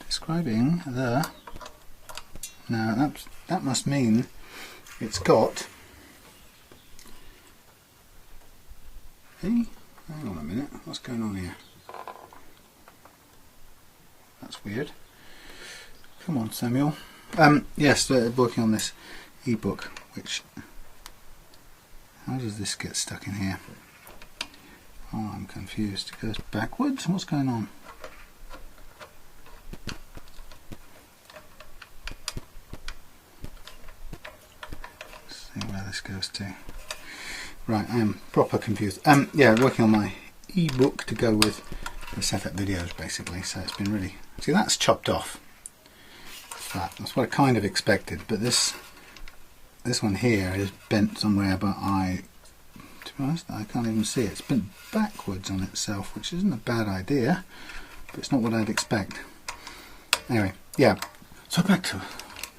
describing the, now that must mean it's got, hey, hang on a minute, what's going on here? That's weird. Come on, Samuel. Yes, working on this ebook, which, how does this get stuck in here? Oh, I'm confused. It goes backwards? What's going on? Let's see where this goes to. Right, I am proper confused. Yeah, working on my ebook to go with the setup videos basically, so it's been really, see, that's chopped off flat. That's what I kind of expected, but this one here is bent somewhere, but to be honest, I can't even see it. It's bent backwards on itself, which isn't a bad idea, but it's not what I'd expect. Anyway, yeah, so back to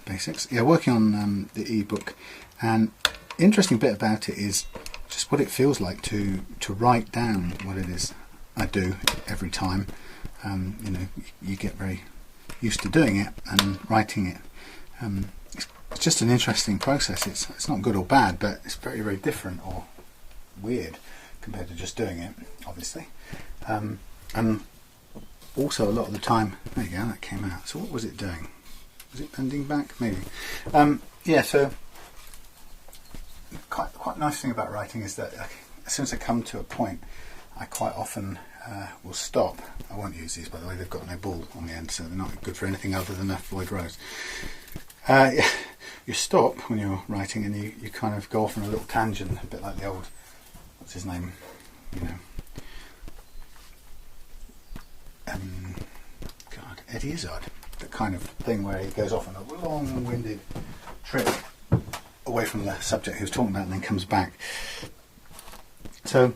basics. Yeah, working on the ebook, and interesting bit about it is just what it feels like to write down what it is I do every time. You know, you get very used to doing it and writing it. It's just an interesting process. It's not good or bad, but it's very, very different or weird compared to just doing it, obviously. And also a lot of the time, there you go, that came out. So what was it doing? Was it bending back? Maybe. Yeah, so quite nice thing about writing is that as soon as I come to a point, I quite often will stop. I won't use these, by the way, they've got no ball on the end, so they're not good for anything other than a Floyd Rose. You stop when you're writing, and you kind of go off on a little tangent, a bit like the old, what's his name, you know, God, Eddie Izzard, the kind of thing where he goes off on a long-winded trip away from the subject he was talking about and then comes back. So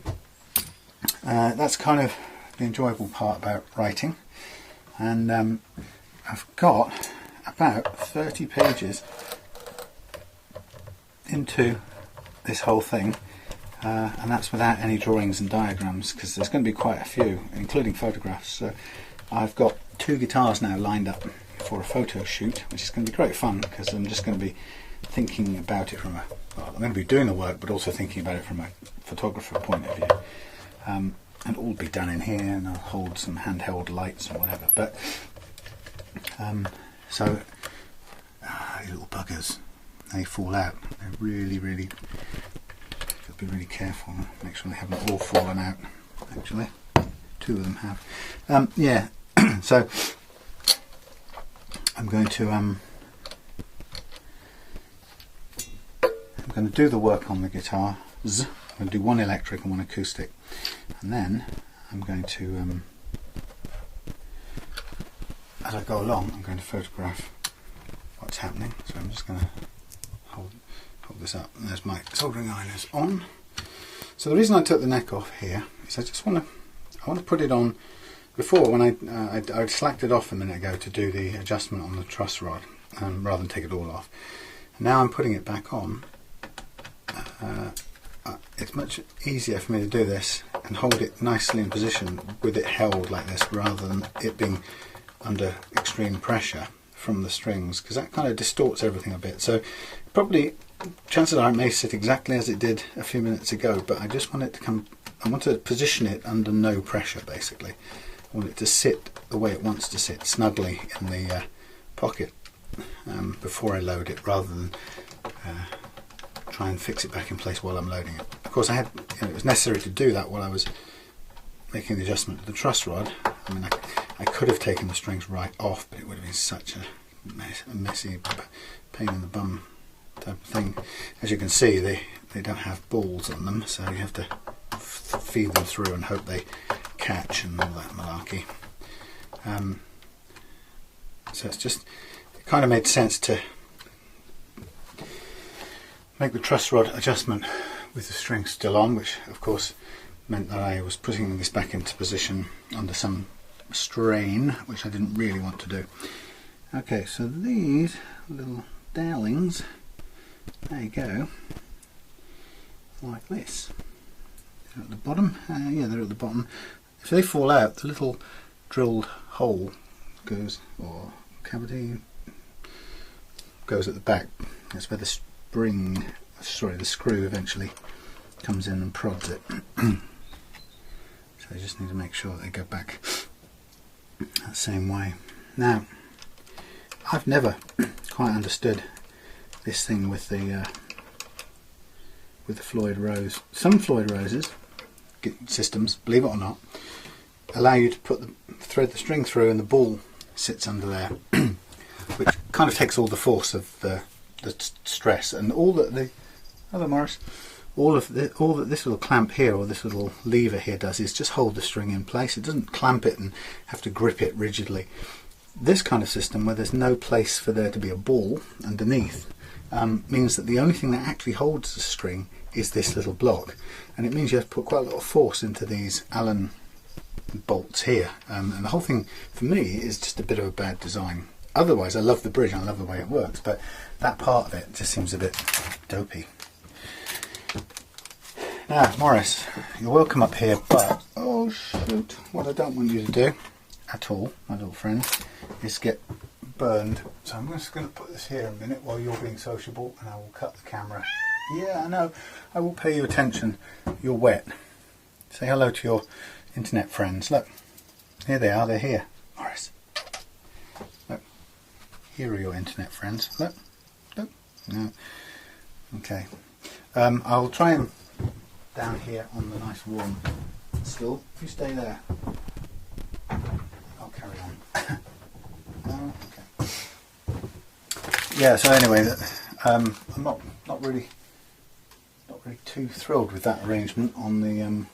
that's kind of the enjoyable part about writing, and I've got about 30 pages into this whole thing, and that's without any drawings and diagrams, because there's going to be quite a few, including photographs. So I've got 2 guitars now lined up for a photo shoot, which is going to be great fun, because I'm just going to be thinking about it from a, well, I'm going to be doing the work, but also thinking about it from a photographer point of view. And all be done in here, and I'll hold some handheld lights or whatever. But so little buggers, they fall out. They're really, really, got to be really careful. Make sure they haven't all fallen out. Actually, 2 of them have. Yeah. So I'm going to do the work on the guitars. I'm going to do 1 electric and 1 acoustic, and then I'm going to, as I go along, I'm going to photograph what's happening. So I'm just going to hold this up. And there's my soldering iron is on. So the reason I took the neck off here is I want to put it on. Before, when I slacked it off a minute ago to do the adjustment on the truss rod, rather than take it all off. Now I'm putting it back on. It's much easier for me to do this and hold it nicely in position with it held like this, rather than it being under extreme pressure from the strings, because that kind of distorts everything a bit. So probably, chances are it may sit exactly as it did a few minutes ago, but I just want it to come, I want to position it under no pressure basically. I want it to sit the way it wants to sit, snugly in the pocket before I load it, rather than try and fix it back in place while I'm loading it. Of course, it was necessary to do that while I was making the adjustment to the truss rod. I mean, I could have taken the strings right off, but it would have been such a messy pain in the bum type of thing. As you can see, they don't have balls on them, so you have to feed them through and hope they catch and all that malarkey. So it kind of made sense to make the truss rod adjustment with the strings still on, which of course meant that I was putting this back into position under some strain, which I didn't really want to do. Okay, so these little dowlings, there you go, like this. They're at the bottom. Yeah, they're at the bottom. If they fall out, the little drilled hole goes, or cavity, goes at the back. That's where the spring, sorry, the screw eventually comes in and prods it. So I just need to make sure that they go back that same way. Now, I've never quite understood this thing with the Floyd Rose. Some Floyd Roses systems, believe it or not, allow you to thread the string through and the ball sits under there, which kind of takes all the force of the stress, and all that this little clamp here, or this little lever here, does is just hold the string in place. It doesn't clamp it and have to grip it rigidly. This kind of system, where there's no place for there to be a ball underneath, means that the only thing that actually holds the string is this little block, and it means you have to put quite a lot of force into these Allen bolts here, and the whole thing for me is just a bit of a bad design. Otherwise I love the bridge and I love the way it works, but that part of it just seems a bit dopey. Now Morris, you're welcome up here, but oh shoot, what I don't want you to do at all, my little friend, is get burned. So I'm just going to put this here a minute while you're being sociable, and I will cut the camera. Yeah, I know, I will pay you attention. You're wet. Say hello to your internet friends. Look, here they are, they're here. Morris, look, here are your internet friends. Look, look, no. Okay, I'll try and down here on the nice warm stool. If you stay there, I'll carry on. Oh, okay. Yeah, so anyway, I'm not really too thrilled with that arrangement on the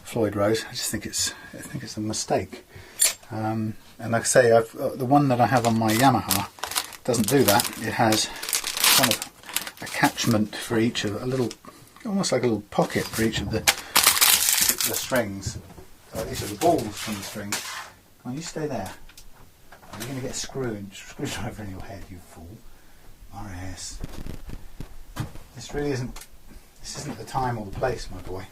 Floyd Rose. I just think it's a mistake. And like I say, the one that I have on my Yamaha doesn't do that. It has kind of a catchment for each of a little, almost like a little pocket for each of the strings. These are the balls from the strings. Come on, you stay there. You're going to get a screwdriver in your head, you fool. Morris. This isn't the time or the place, my boy.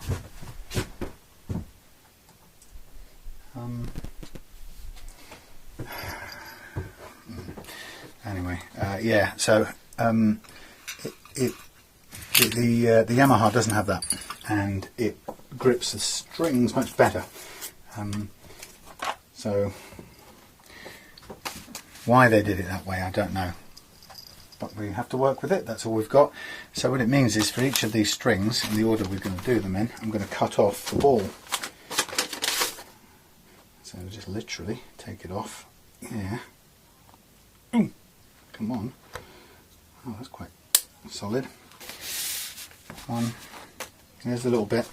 Anyway, yeah, so the Yamaha doesn't have that, and it grips the strings much better. So why they did it that way, I don't know, but we have to work with it. That's all we've got. So what it means is, for each of these strings, in the order we're going to do them in, I'm going to cut off the ball. So just literally take it off. Yeah. Ooh, come on. Oh, that's quite solid. One. Here's a little bit.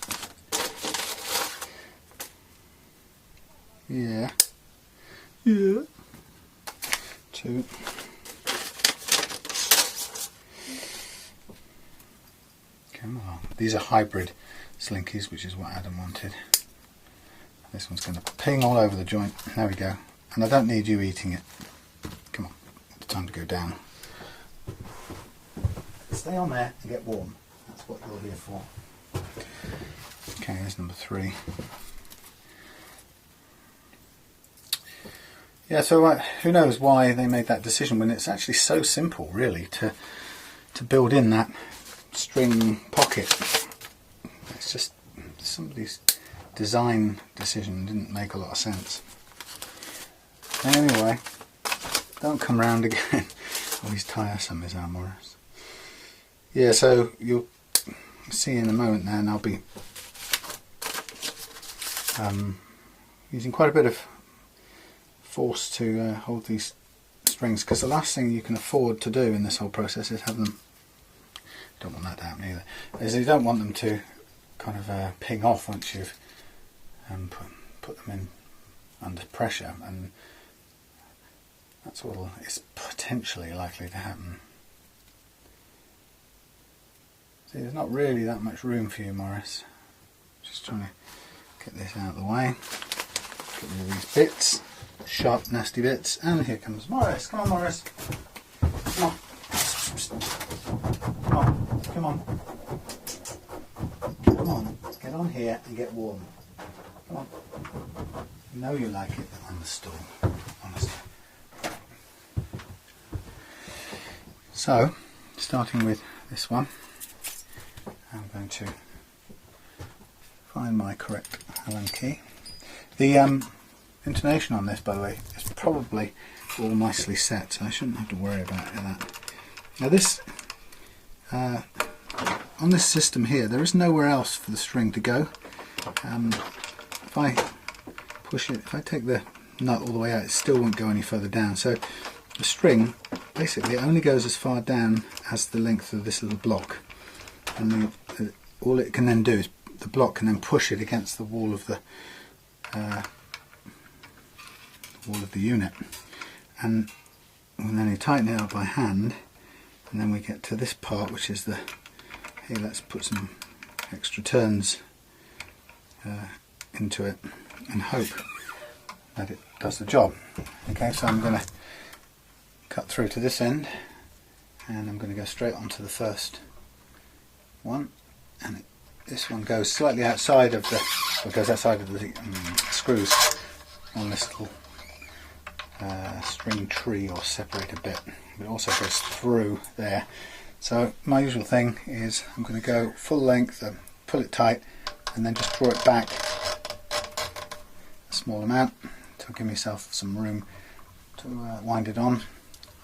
Yeah. Yeah. Two. Come on. These are hybrid slinkies, which is what Adam wanted. This one's going to ping all over the joint. There we go. And I don't need you eating it. Come on, it's time to go down. Stay on there and get warm. That's what you're here for. Okay, here's number 3. Yeah, so who knows why they made that decision when it's actually so simple, really, to build in that string pocket. It's just somebody's design decision didn't make a lot of sense. Anyway, don't come round again. Oh, he's tiresome, is our Morris. Yeah, so you'll see in a moment now, and I'll be using quite a bit of force to hold these strings, because the last thing you can afford to do in this whole process is have them, don't want that to happen either, is you don't want them to kind of ping off once you've put them in under pressure, and that's what is potentially likely to happen. See, there's not really that much room for you, Morris. Just trying to get this out of the way. Get rid of these bits, sharp, nasty bits, and here comes Morris. Come on, Morris. Come on. Come on. Come on. Come on. Let's get on here and get warm. Come on. You know you like it on the stool, honestly. So, starting with this one, I'm going to find my correct Allen key. The intonation on this, by the way, is probably all nicely set, so I shouldn't have to worry about that. Now this, on this system here, there is nowhere else for the string to go. If I push it, if I take the nut all the way out, it still won't go any further down. So the string basically only goes as far down as the length of this little block, and all it can then do is the block can then push it against the wall of the unit, and then you tighten it up by hand, and then we get to this part, which is the, here, let's put some extra turns into it and hope that it does the job. Okay, so I'm going to cut through to this end, and I'm going to go straight onto the first one, and this one goes slightly outside of the, screws on this little string tree or separator bit, but it also goes through there. So my usual thing is I'm going to go full length, pull it tight, and then just draw it back a small amount to give myself some room to wind it on.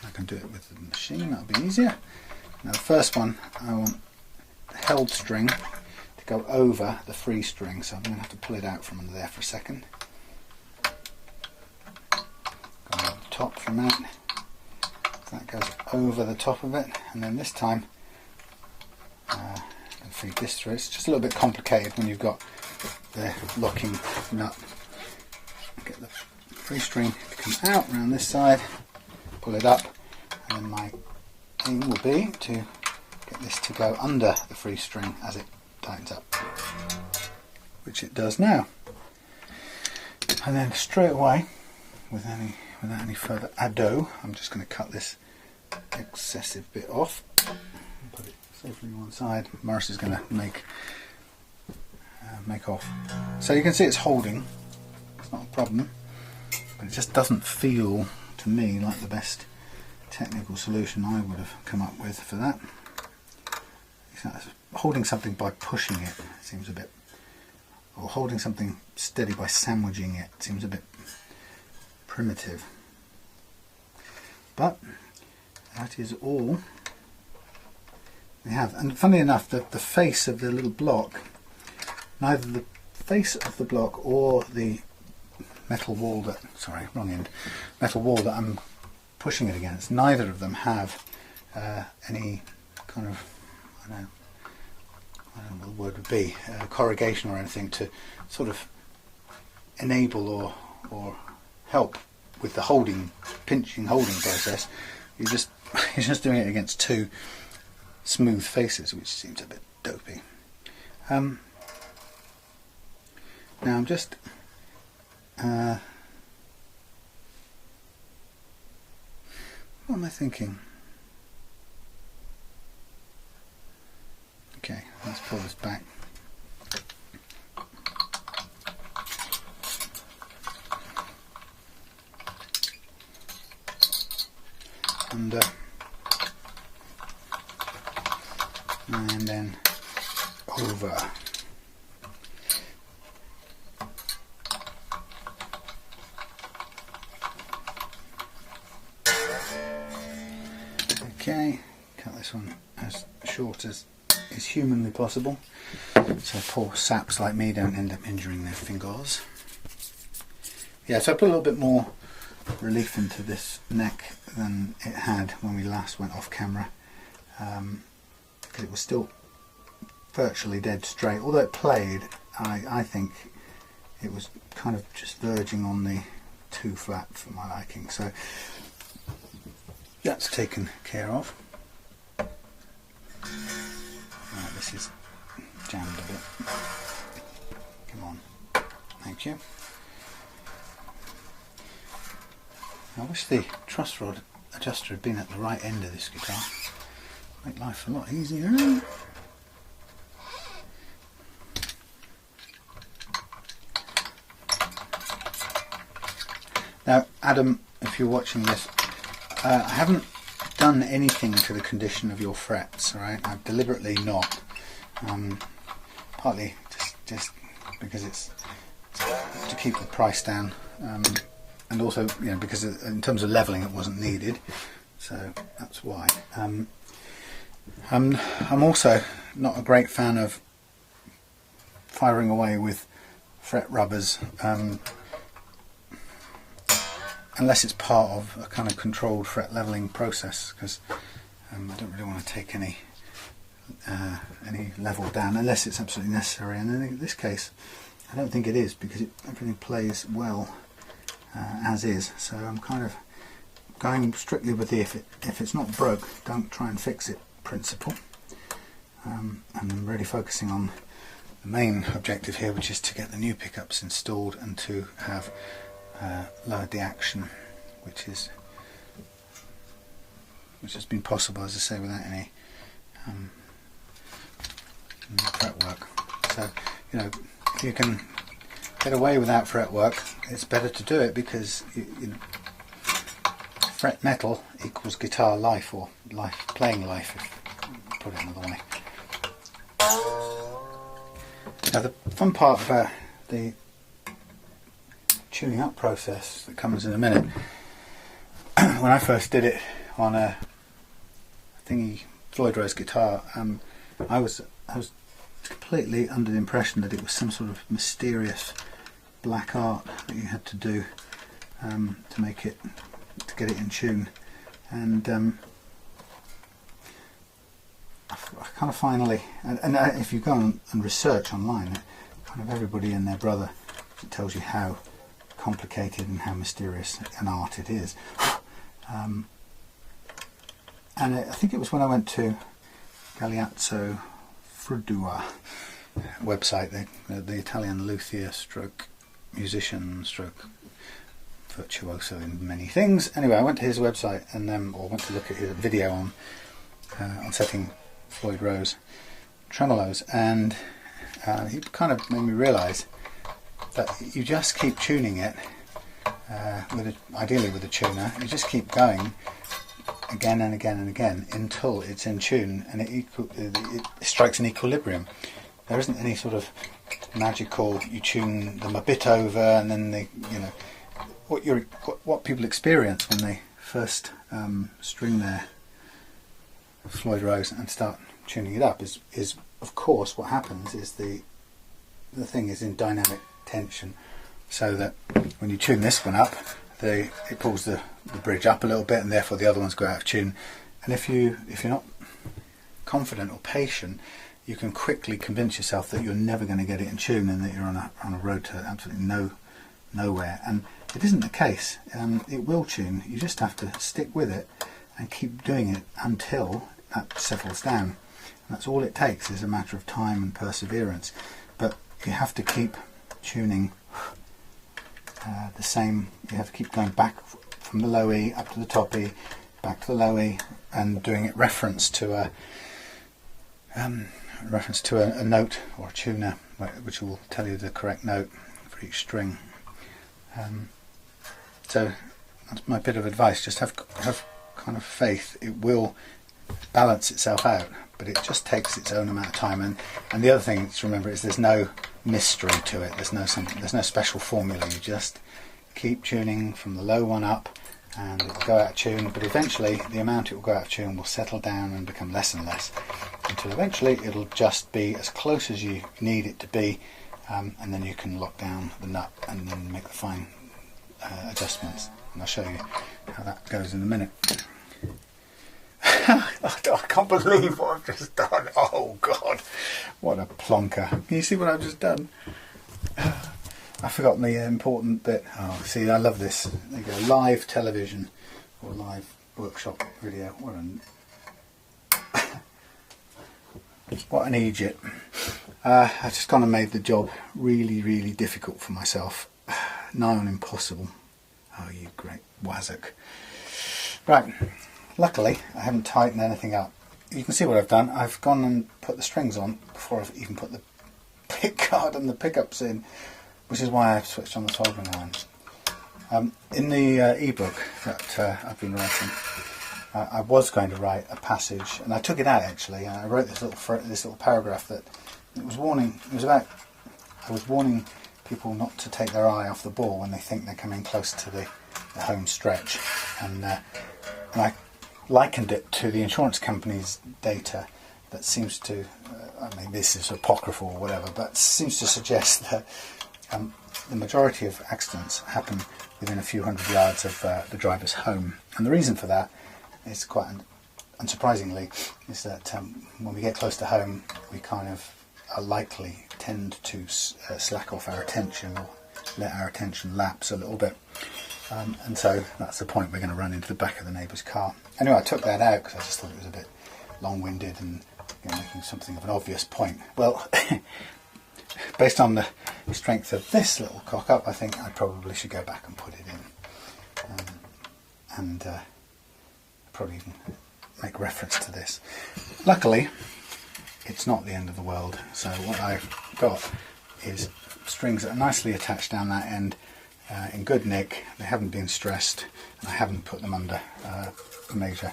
I can do it with the machine, that'll be easier. Now the first one, I want the held string to go over the free string, so I'm going to have to pull it out from under there for a second. Go over the top for a minute. So that goes over the top of it, and then this time I can feed this through. It's just a little bit complicated when you've got the locking nut. Get the free string to come out around this side, pull it up, and then my aim will be to get this to go under the free string as it tightens up, which it does now. And then straight away, without any further ado, I'm just going to cut this excessive bit off and put it safely on one side. Morris is going to make off. So you can see it's holding, it's not a problem, but it just doesn't feel to me like the best technical solution I would have come up with for that. Holding something by pushing it seems a bit, or holding something steady by sandwiching it seems a bit primitive. But that is all we have. And funny enough, the face of the little block, neither the face of the block or the metal wall that, sorry, wrong end, metal wall that I'm pushing it against, neither of them have any kind of, I don't know what the word would be, corrugation or anything to sort of enable or help with the holding process. You're just doing it against two smooth faces, which seems a bit dopey. Now I'm just what am I thinking? Okay, let's pull this back. Under and then over. Okay, cut this one as short as is humanly possible so poor saps like me don't end up injuring their fingers. Yeah, so I put a little bit more relief into this neck than it had when we last went off camera, because it was still virtually dead straight. Although it played, I think it was kind of just verging on the too flat for my liking, so that's taken care of. Right, this is jammed a bit. Come on, thank you. I wish the truss rod adjuster had been at the right end of this guitar. Make life a lot easier. Now, Adam, if you're watching this, I haven't done anything to the condition of your frets, alright? I've deliberately not. Partly just because it's to keep the price down. And also, you know, because in terms of levelling it wasn't needed, so that's why. I'm also not a great fan of firing away with fret rubbers unless it's part of a kind of controlled fret levelling process, because I don't really want to take any level down unless it's absolutely necessary, and in this case I don't think it is, because everything plays well as is, so I'm kind of going strictly with the if it's not broke, don't try and fix it principle. I'm really focusing on the main objective here, which is to get the new pickups installed and to have lowered the action, which has been possible, as I say, without any fret work. So, you know, if you can get away without fret work, it's better to do it, because you know, fret metal equals guitar life, or playing life, if you put it another way. Now, the fun part about the tuning up process that comes in a minute, when I first did it on a thingy Floyd Rose guitar, I was completely under the impression that it was some sort of mysterious black art that you had to do to make it, to get it in tune, and I kind of finally, and if you go and research online, kind of everybody and their brother tells you how complicated and how mysterious an art it is. And I think it was when I went to Galeazzo Fredua website, the Italian luthier stroke musician stroke virtuoso in many things. Anyway, I went to his website and or went to look at his video on setting Floyd Rose tremolos, and he kind of made me realise that you just keep tuning it, ideally with a tuner. You just keep going again and again and again until it's in tune and it strikes an equilibrium. There isn't any sort of magical, you tune them a bit over and then they, you know, what people experience when they first string their Floyd Rose and start tuning it up is of course what happens is the thing is in dynamic tension, so that when you tune this one up, it pulls the bridge up a little bit, and therefore the other ones go out of tune. And if you're not confident or patient, you can quickly convince yourself that you're never going to get it in tune and that you're on a road to absolutely nowhere. And it isn't the case. It will tune. You just have to stick with it and keep doing it until that settles down. That's all it takes, is a matter of time and perseverance. But you have to keep tuning the same. You have to keep going back from the low E up to the top E, back to the low E, and doing it reference to a note or a tuner, which will tell you the correct note for each string. So that's my bit of advice. Just have kind of faith. It will balance itself out, but it just takes its own amount of time. And the other thing to remember is there's no mystery to it. There's no special formula. You just keep tuning from the low one up, and it will go out of tune. But eventually, the amount it will go out of tune will settle down and become less and less, until eventually it'll just be as close as you need it to be, and then you can lock down the nut and then make the fine adjustments. And I'll show you how that goes in a minute. I can't believe what I've just done. Oh God, what a plonker. Can you see what I've just done? I've forgotten the important bit. Oh, see, I love this. There you go, live television or live workshop video. What an idiot. I've just kind of made the job really, really difficult for myself. Nigh on impossible. Oh, you great wazzock. Right, luckily I haven't tightened anything up. You can see what I've done. I've gone and put the strings on before I've even put the pickguard and the pickups in, which is why I've switched on the soldering irons. In the ebook that I've been writing, I was going to write a passage, and I took it out actually, and I wrote this little paragraph that it was warning. It was about, I was warning people not to take their eye off the ball when they think they're coming close to the home stretch, and I likened it to the insurance company's data that seems to, I mean this is apocryphal or whatever, but seems to suggest that the majority of accidents happen within a few hundred yards of the driver's home. And the reason for that is quite unsurprisingly is that when we get close to home, we kind of are likely tend to slack off our attention or let our attention lapse a little bit. And so that's the point, we're going to run into the back of the neighbour's car. Anyway, I took that out because I just thought it was a bit long-winded and making something of an obvious point. Well, based on the strength of this little cock-up, I think I probably should go back and put it in. And probably even make reference to this. Luckily, it's not the end of the world. So what I've got is strings that are nicely attached down that end in good nick. They haven't been stressed, and I haven't put them under major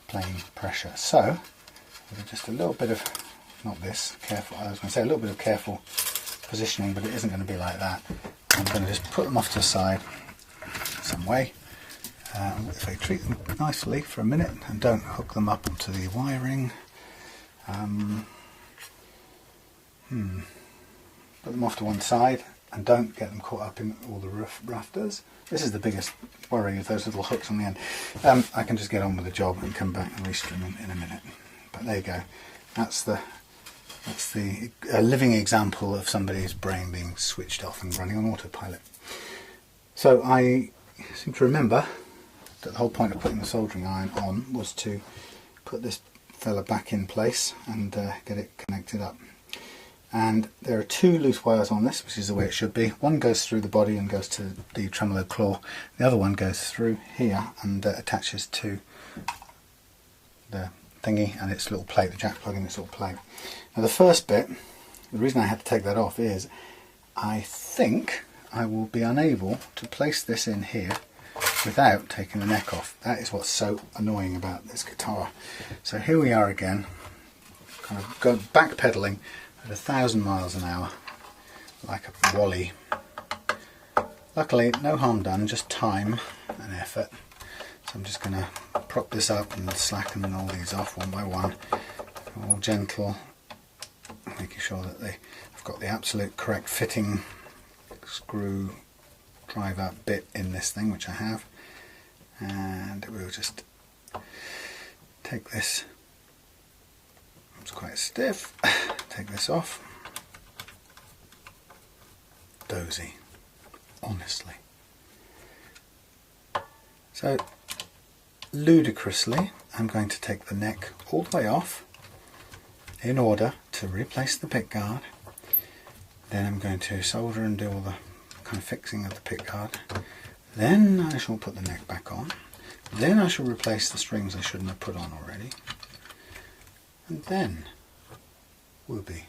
plane pressure. So with just a little bit of, not this, careful, I was going to say a little bit of careful positioning, but it isn't going to be like that. I'm going to just put them off to the side some way. If I treat them nicely for a minute and don't hook them up onto the wiring, put them off to one side and don't get them caught up in all the rafters. This is the biggest worry, of those little hooks on the end. I can just get on with the job and come back and restring them in a minute. But there you go. That's the living example of somebody's brain being switched off and running on autopilot. So I seem to remember that the whole point of putting the soldering iron on was to put this fella back in place and get it connected up. And there are two loose wires on this, which is the way it should be. One goes through the body and goes to the tremolo claw. The other one goes through here and attaches to the thingy and its little plate, the jack plug in its little plate. Now the first bit, the reason I had to take that off is I think I will be unable to place this in here without taking the neck off. That is what's so annoying about this guitar. So here we are again, kind of go backpedaling at 1,000 miles an hour like a wally. Luckily no harm done, just time and effort. So I'm just going to prop this up and slacken all these off one by one, all gentle, making sure that I've got the absolute correct fitting screw driver bit in this thing, which I have. And we'll just take this, it's quite stiff, take this off. Dozy, honestly. So ludicrously I'm going to take the neck all the way off in order to replace the pickguard. Then I'm going to solder and do all the kind of fixing of the pickguard. Then I shall put the neck back on. Then I shall replace the strings I shouldn't have put on already. And then we'll be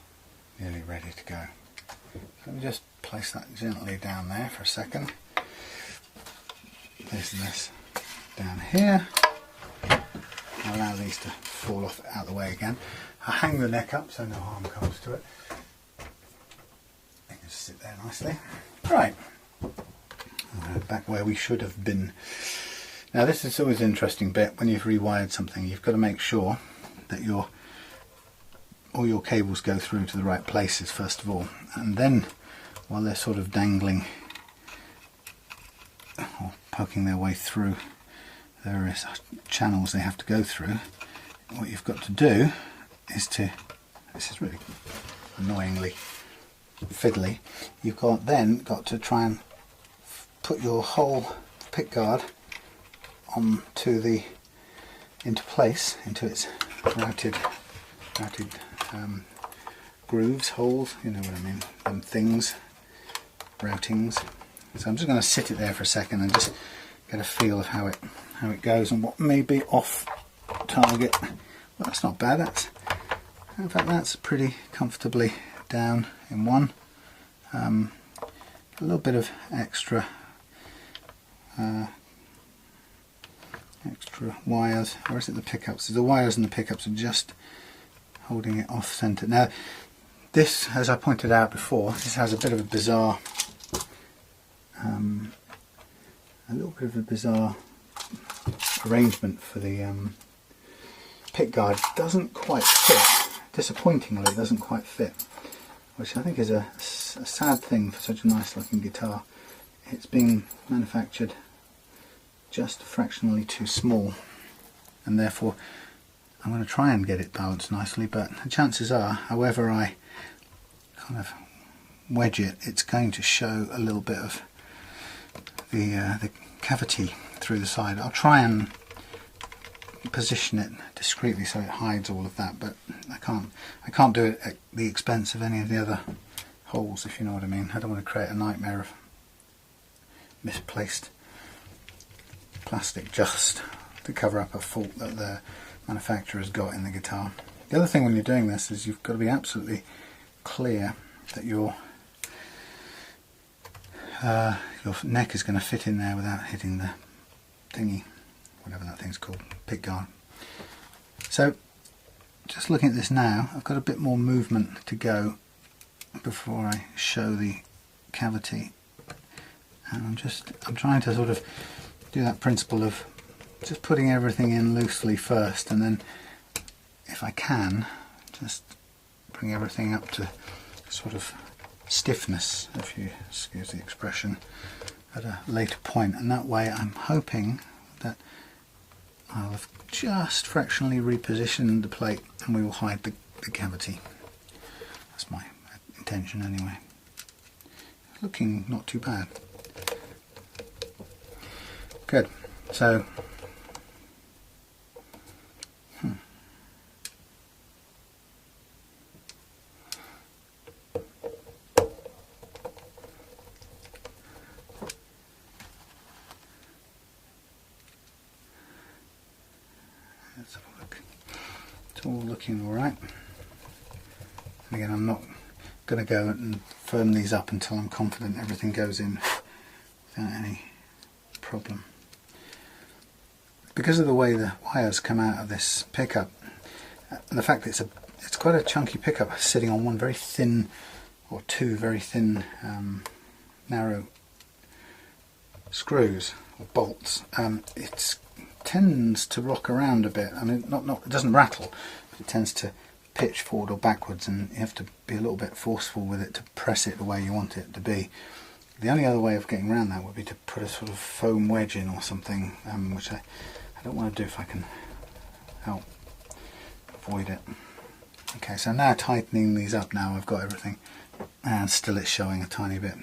nearly ready to go. Let me just place that gently down there for a second. Placing this down here. I'll allow these to fall off out of the way again. I'll hang the neck up so no harm comes to it. It can sit there nicely. Right, back where we should have been. Now this is always an interesting bit. When you've rewired something, you've got to make sure that all your cables go through to the right places first of all, and then while they're sort of dangling or poking their way through various channels they have to go through, what you've got to do is to, this is really annoyingly fiddly, you've then got to try and put your whole pickguard into place, into its routed grooves, holes, you know what I mean, things, routings. So I'm just going to sit it there for a second and just get a feel of how it goes and what may be off target. Well, that's not bad. In fact, that's pretty comfortably down in one. A little bit of extra wires, or is it the pickups? The wires and the pickups are just holding it off centre. Now this, as I pointed out before, this has a bit of a bizarre arrangement for the pickguard. Doesn't quite fit. Disappointingly, it doesn't quite fit, which I think is a sad thing for such a nice looking guitar. It's being manufactured just fractionally too small, and therefore I'm going to try and get it balanced nicely, but the chances are, however I kind of wedge it, it's going to show a little bit of the cavity through the side. I'll try and position it discreetly so it hides all of that, but I can't do it at the expense of any of the other holes, if you know what I mean. I don't want to create a nightmare of misplaced plastic just to cover up a fault that the manufacturer's got in the guitar. The other thing when you're doing this is you've got to be absolutely clear that your neck is going to fit in there without hitting the thingy, whatever that thing's called, pickguard. So just looking at this now, I've got a bit more movement to go before I show the cavity, and I'm trying to sort of do that principle of just putting everything in loosely first, and then if I can just bring everything up to sort of stiffness, if you excuse the expression, at a later point, and that way I'm hoping that I'll have just fractionally repositioned the plate and we will hide the cavity. That's my intention anyway. Looking not too bad. Good. So let's have a look. It's all looking all right. And again, I'm not going to go and firm these up until I'm confident everything goes in without any problem. Because of the way the wires come out of this pickup, and the fact that it's quite a chunky pickup sitting on one very thin, or two very thin narrow screws or bolts, it tends to rock around a bit. I mean, it doesn't rattle, but it tends to pitch forward or backwards, and you have to be a little bit forceful with it to press it the way you want it to be. The only other way of getting around that would be to put a sort of foam wedge in or something, which I don't want to do if I can help avoid it. Okay, so now tightening these up, now I've got everything, and still it's showing a tiny bit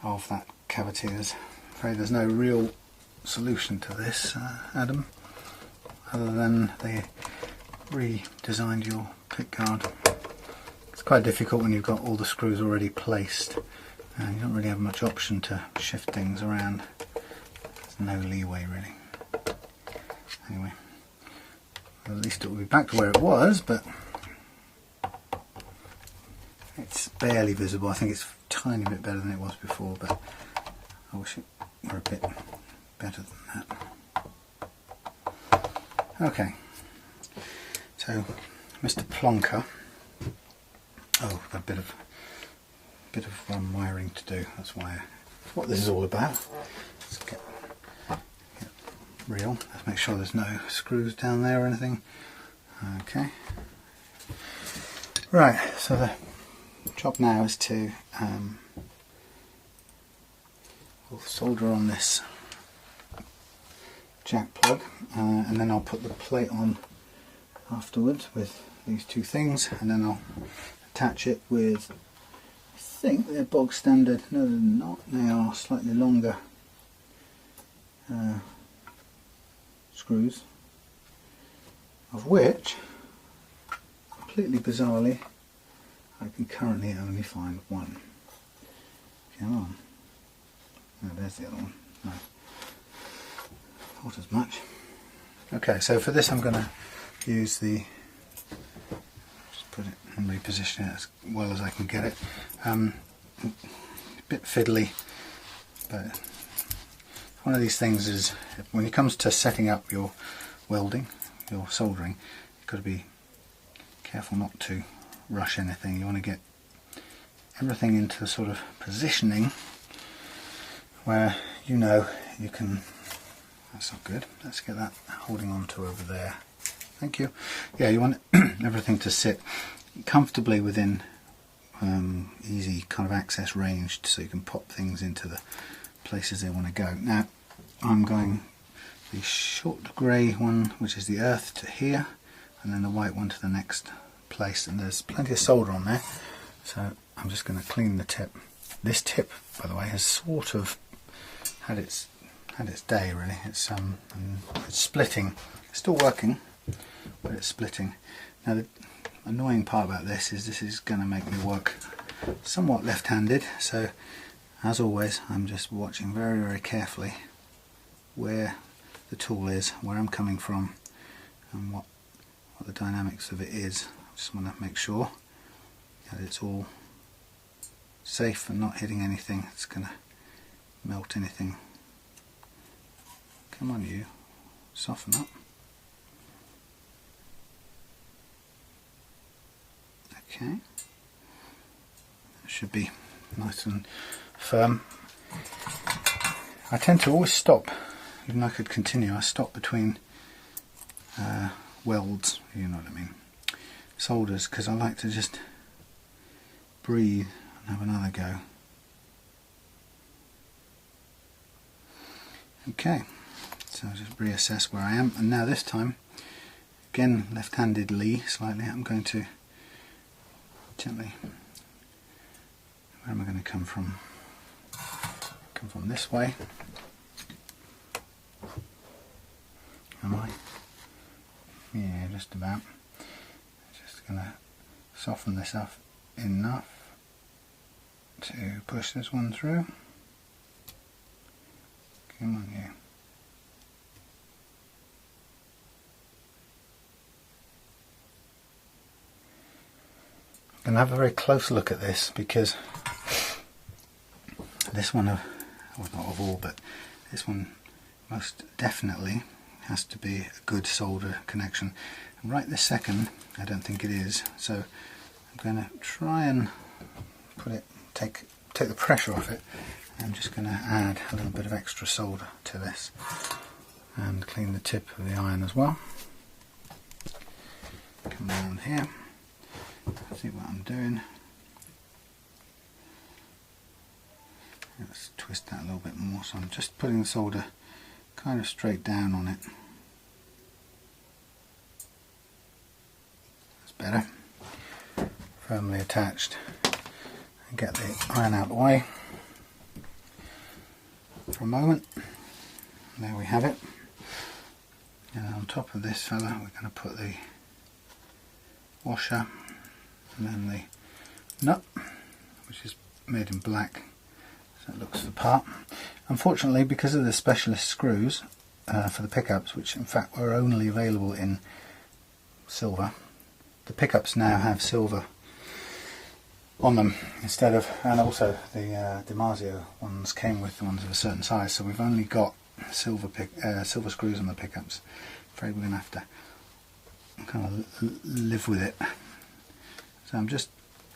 of that cavity. I'm afraid there's no real solution to this, Adam, other than they redesigned your pickguard. It's quite difficult when you've got all the screws already placed and you don't really have much option to shift things around. There's no leeway really. Anyway, well, at least it will be back to where it was, but it's barely visible. I think it's a tiny bit better than it was before, but I wish it were a bit better than that. Okay, so Mr. Plonker. Oh, a bit of wiring to do. That's what this is all about. Let's get real. Let's make sure there's no screws down there or anything. Okay. Right. So the job now is to we'll solder on this jack plug, and then I'll put the plate on afterwards with these two things, and then I'll attach it with, I think they're bog standard, no they're not, they are slightly longer screws, of which, completely bizarrely, I can currently only find one. Come on. No, there's the other one. No. Thought as much. Okay, so for this I'm going to use the, just put it and reposition it as well as I can get it. A bit fiddly, but one of these things is, when it comes to setting up your welding, your soldering, you've got to be careful not to rush anything. You want to get everything into sort of positioning where you know you can. That's not good. Let's get that holding on to over there. Thank you. Yeah, you want everything to sit comfortably within easy kind of access range, so you can pop things into the places they want to go. Now I'm going the short grey one, which is the earth, to here, and then the white one to the next place, and there's plenty of solder on there, so I'm just going to clean the tip. This tip, by the way, has sort of had its day really. It's splitting. It's still working, but it's splitting. Now the annoying part about this is going to make me work somewhat left-handed, so as always I'm just watching very, very carefully where the tool is, where I'm coming from, and what the dynamics of it is. I just want to make sure that it's all safe and not hitting anything that's going to melt anything. Come on, you, soften up. Okay, it should be nice and firm. I tend to always stop, even though I could continue, I stop between welds, you know what I mean, solders, because I like to just breathe and have another go. Okay, so I'll just reassess where I am, and now this time, again left-handedly slightly, I'm going to gently, where am I going to come from? Come from this way. Am I? Yeah, just about. Just going to soften this up enough to push this one through. Come on, you. I'm going to have a very close look at this, because this one, well, not of all, but this one most definitely has to be a good solder connection. And right this second I don't think it is, so I'm going to try and put it, take the pressure off it. I'm just going to add a little bit of extra solder to this and clean the tip of the iron as well. Come around here, see what I'm doing. Let's twist that a little bit more, so I'm just putting the solder kind of straight down on it. That's better. Firmly attached. And get the iron out of the way for a moment. There we have it. And on top of this fella we're going to put the washer, and then the nut, which is made in black, so it looks the part. Unfortunately, because of the specialist screws for the pickups, which in fact were only available in silver, the pickups now have silver on them instead of, and also the DiMarzio ones came with the ones of a certain size, so we've only got silver screws on the pickups. Afraid we're going to have to kind of live with it. So I'm just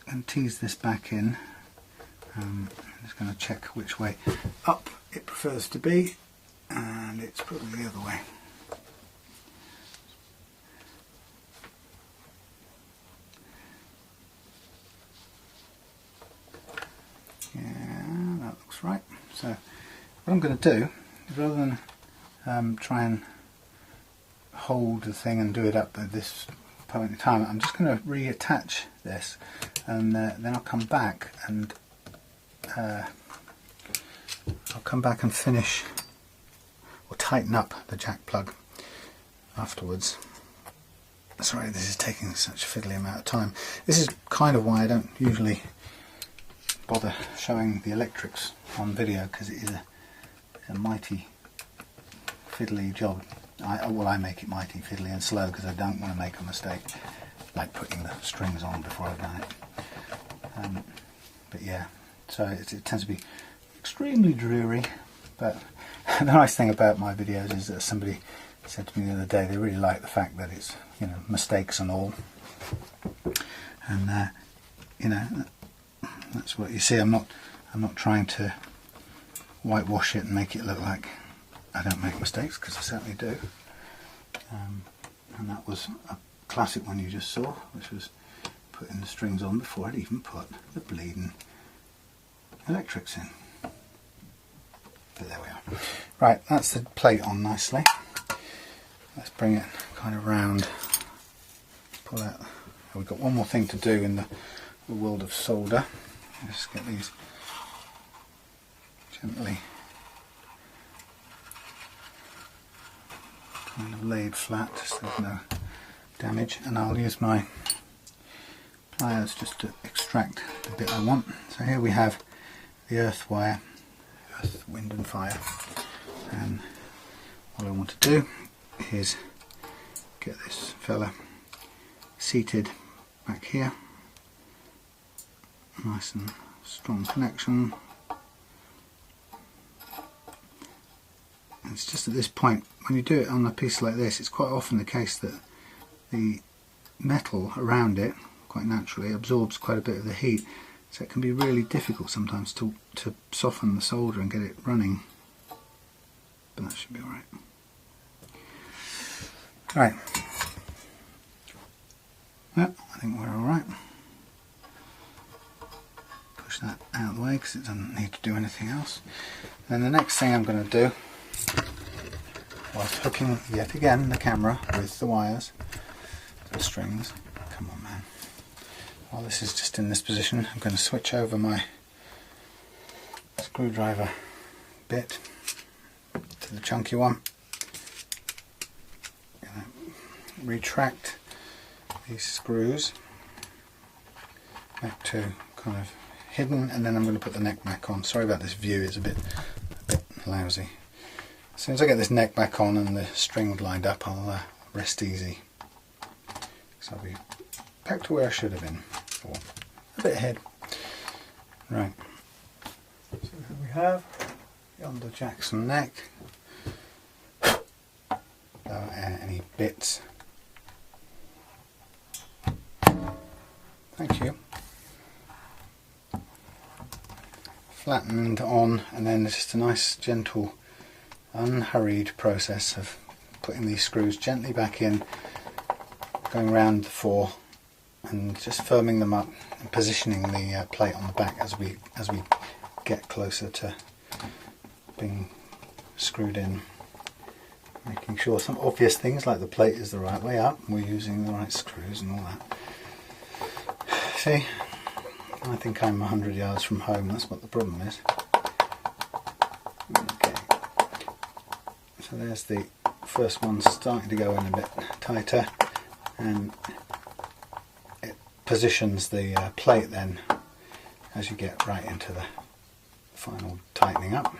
going to tease this back in. I'm just going to check which way up it prefers to be, and it's probably the other way. Yeah, that looks right. So what I'm going to do is, rather than try and hold the thing and do it up at this point in time, I'm just going to reattach this, and then I'll come back and finish or tighten up the jack plug afterwards. Sorry, this is taking such a fiddly amount of time. This is kind of why I don't usually bother showing the electrics on video, because it is a mighty fiddly job. I make it mighty fiddly and slow because I don't want to make a mistake, like putting the strings on before I've done it. But yeah, so it tends to be extremely dreary. But the nice thing about my videos is that somebody said to me the other day they really like the fact that it's, you know, mistakes and all, and you know, that's what you see. I'm not trying to whitewash it and make it look like I don't make mistakes, because I certainly do. And that was a classic one you just saw, which was putting the strings on before I'd even put the bleeding electrics in. But there we are. Right, that's the plate on nicely. Let's bring it kind of round. Pull out. We've got one more thing to do in the world of solder. Let's get these gently kind of laid flat so there's no damage, and I'll use my pliers just to extract the bit I want. So here we have the earth wire, earth, wind and fire, and what I want to do is get this fella seated back here, nice and strong connection. And it's just at this point, when you do it on a piece like this, it's quite often the case that the metal around it quite naturally absorbs quite a bit of the heat, so it can be really difficult sometimes to soften the solder and get it running, but that should be alright. Right, yeah, I think we're alright. Push that out of the way because it doesn't need to do anything else. Then the next thing I'm going to do, whilst hooking yet again the camera with the wires, the strings, come on man, while this is just in this position, I'm going to switch over my screwdriver bit to the chunky one. Retract these screws back to kind of hidden, and then I'm going to put the neck back on. Sorry about this view, it's a bit lousy. As soon as I get this neck back on and the string lined up, I'll rest easy. So I'll be back to where I should have been, or a bit ahead. Right, so here we have the Jackson neck. Any bits. Thank you. Flattened on, and then it's just a nice, gentle, unhurried process of putting these screws gently back in, going around the four, and just firming them up and positioning the plate on the back as we get closer to being screwed in. Making sure some obvious things like the plate is the right way up, and we're using the right screws and all that. See, I think I'm 100 yards from home, that's what the problem is. Okay, so there's the first one starting to go in a bit tighter, and positions the plate then as you get right into the final tightening up.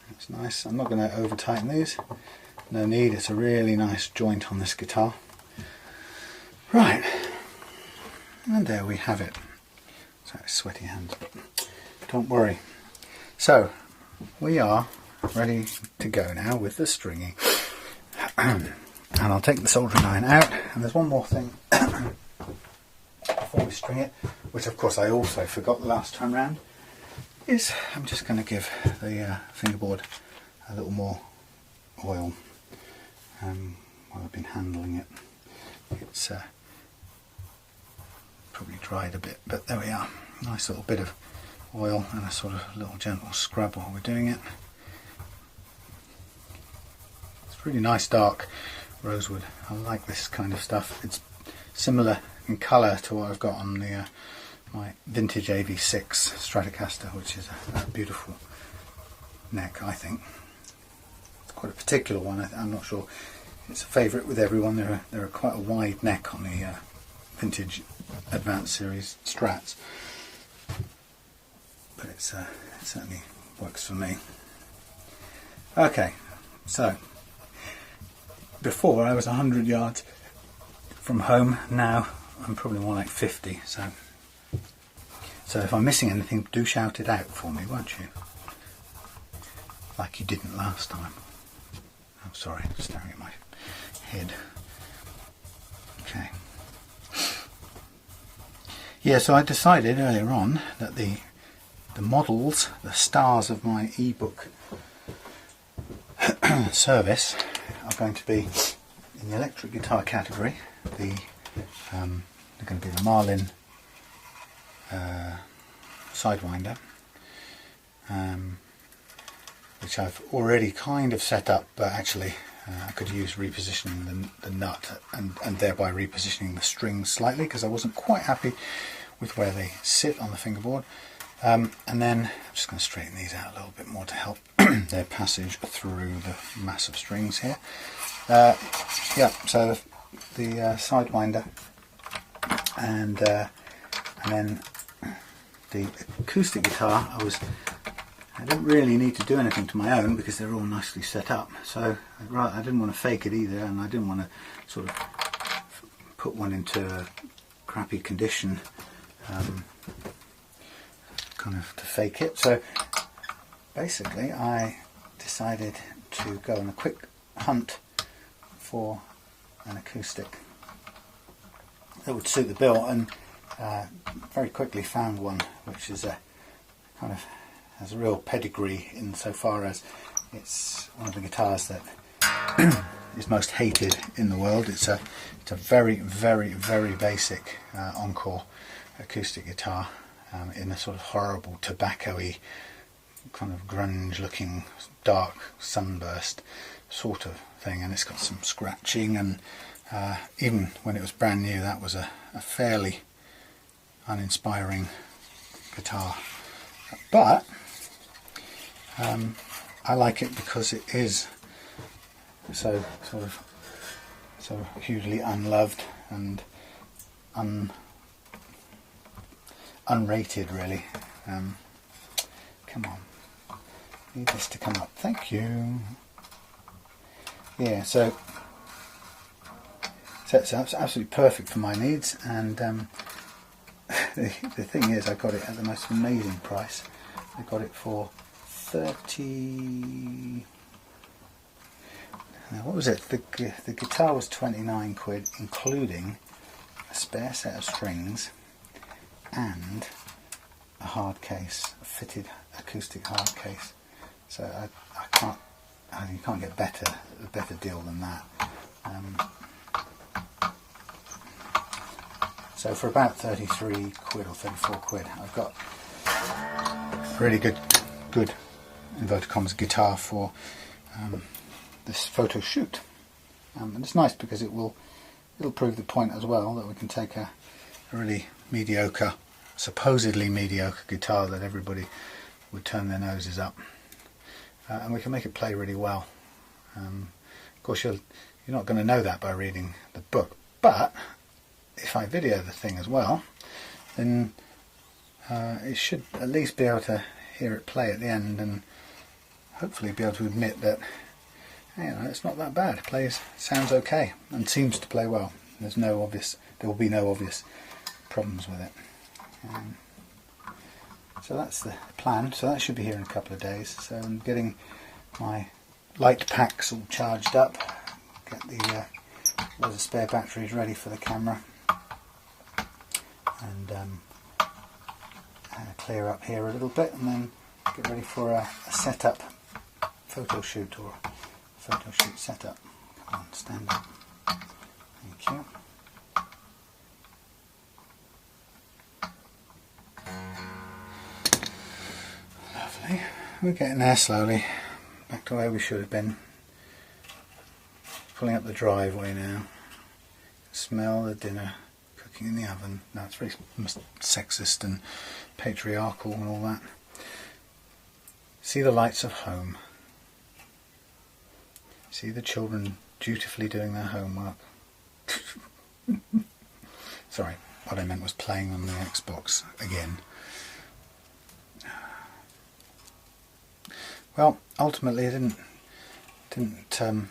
That's nice. I'm not going to over tighten these, no need, it's a really nice joint on this guitar. Right, and there we have it. Sorry, sweaty hands, but don't worry. So we are ready to go now with the stringing. And I'll take the soldering iron out, and there's one more thing before we string it, which of course I also forgot the last time round, is I'm just going to give the fingerboard a little more oil while I've been handling it. It's probably dried a bit, but there we are. Nice little bit of oil and a sort of little gentle scrub while we're doing it. It's really nice dark rosewood. I like this kind of stuff. It's similar in colour to what I've got on the my vintage AV6 Stratocaster, which is a beautiful neck, I think. It's quite a particular one. I'm not sure it's a favourite with everyone. There are quite a wide neck on the vintage Advanced Series Strats, but it certainly works for me. Okay, so before I was 100 yards from home, now I'm probably more like 50, so if I'm missing anything, do shout it out for me, won't you? Like you didn't last time. I'm sorry, I'm staring at my head. Okay. Yeah, so I decided earlier on that the models, the stars of my ebook service are going to be in the electric guitar category. They're going to be the Marlin Sidewinder, which I've already kind of set up, but actually I could use repositioning the nut and thereby repositioning the strings slightly, because I wasn't quite happy with where they sit on the fingerboard. And then I'm just going to straighten these out a little bit more to help their passage through the massive strings here. Yeah, so the Sidewinder and then the acoustic guitar, I didn't really need to do anything to my own because they're all nicely set up. So I didn't want to fake it either, and I didn't want to sort of put one into a crappy condition, kind of to fake it. So basically I decided to go on a quick hunt for an acoustic that would suit the bill, and very quickly found one which is has a real pedigree insofar as it's one of the guitars that is most hated in the world. It's a very, very, very basic Encore acoustic guitar in a sort of horrible tobacco-y, kind of grunge looking dark sunburst sort of thing, and it's got some scratching, and even when it was brand new that was a fairly uninspiring guitar. But I like it because it is so hugely unloved and unrated, really. Come on, need this to come up. Thank you. Yeah, so it's absolutely perfect for my needs, and the thing is, I got it at the most amazing price. I got it for 30. Now, what was it? The guitar was 29 quid, including a spare set of strings and a hard case, a fitted acoustic hard case. So you can't get a better deal than that. So for about 33 quid or 34 quid, I've got a really good inverted commas guitar for this photo shoot. And it's nice because it'll prove the point as well that we can take a really mediocre, supposedly mediocre guitar that everybody would turn their noses up, and we can make it play really well. Of course, you'll you're not going to know that by reading the book. But if I video the thing as well, then it should at least be able to hear it play at the end, and hopefully be able to admit that, you know, it's not that bad. It sounds okay and seems to play well. There will be no obvious problems with it. So that's the plan. So that should be here in a couple of days. So I'm getting my light packs all charged up, get the loads of spare batteries ready for the camera, and clear up here a little bit, and then get ready for a setup photo shoot, or a photo shoot setup. Come on, stand up. Thank you. Lovely. We're getting there slowly. Back to where we should have been. Pulling up the driveway now. Smell the dinner cooking in the oven. Now it's very sexist and patriarchal and all that. See the lights of home. See the children dutifully doing their homework. Sorry, what I meant was playing on the Xbox again. Well, ultimately it didn't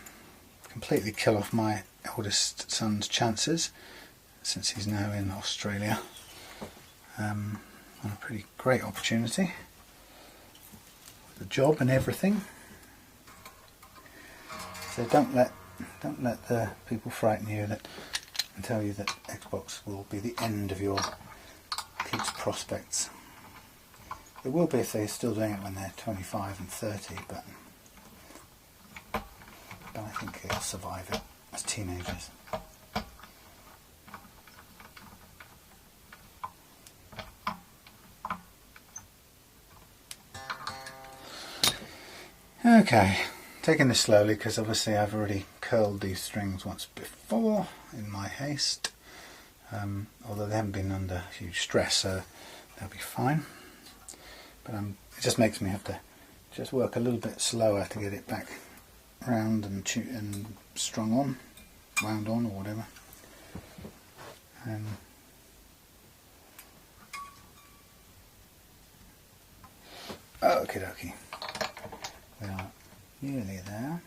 completely kill off my eldest son's chances, since he's now in Australia on a pretty great opportunity, with a job and everything. So don't let the people frighten you and tell you that Xbox will be the end of your kids' prospects. It will be if they're still doing it when they're 25 and 30, but I think they'll survive it as teenagers. Okay, taking this slowly because obviously I've already curled these strings once before in my haste, although they haven't been under huge stress, so they'll be fine. But it just makes me have to just work a little bit slower to get it back round and strung on, wound on, or whatever. Okie dokie. We are nearly there.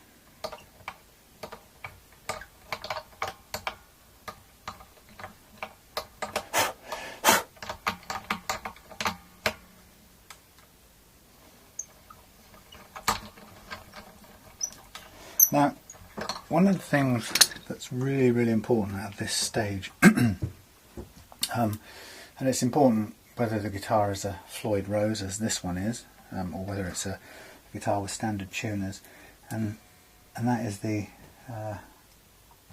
Now, one of the things that's really, really important at this stage, and it's important whether the guitar is a Floyd Rose, as this one is, or whether it's a guitar with standard tuners, and that is the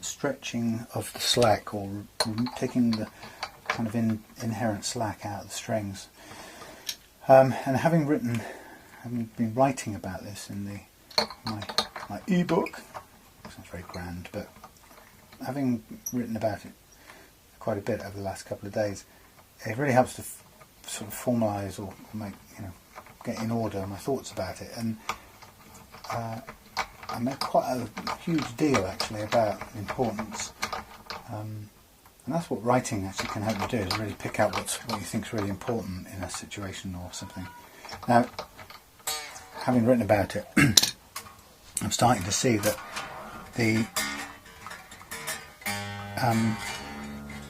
stretching of the slack, or taking the kind of inherent slack out of the strings. And having been writing about this in my ebook, sounds very grand, but having written about it quite a bit over the last couple of days, it really helps to sort of formalise or make, get in order my thoughts about it. And I made quite a huge deal actually about the importance, and that's what writing actually can help you do, is really pick out what you think is really important in a situation or something. Now, having written about it, I'm starting to see that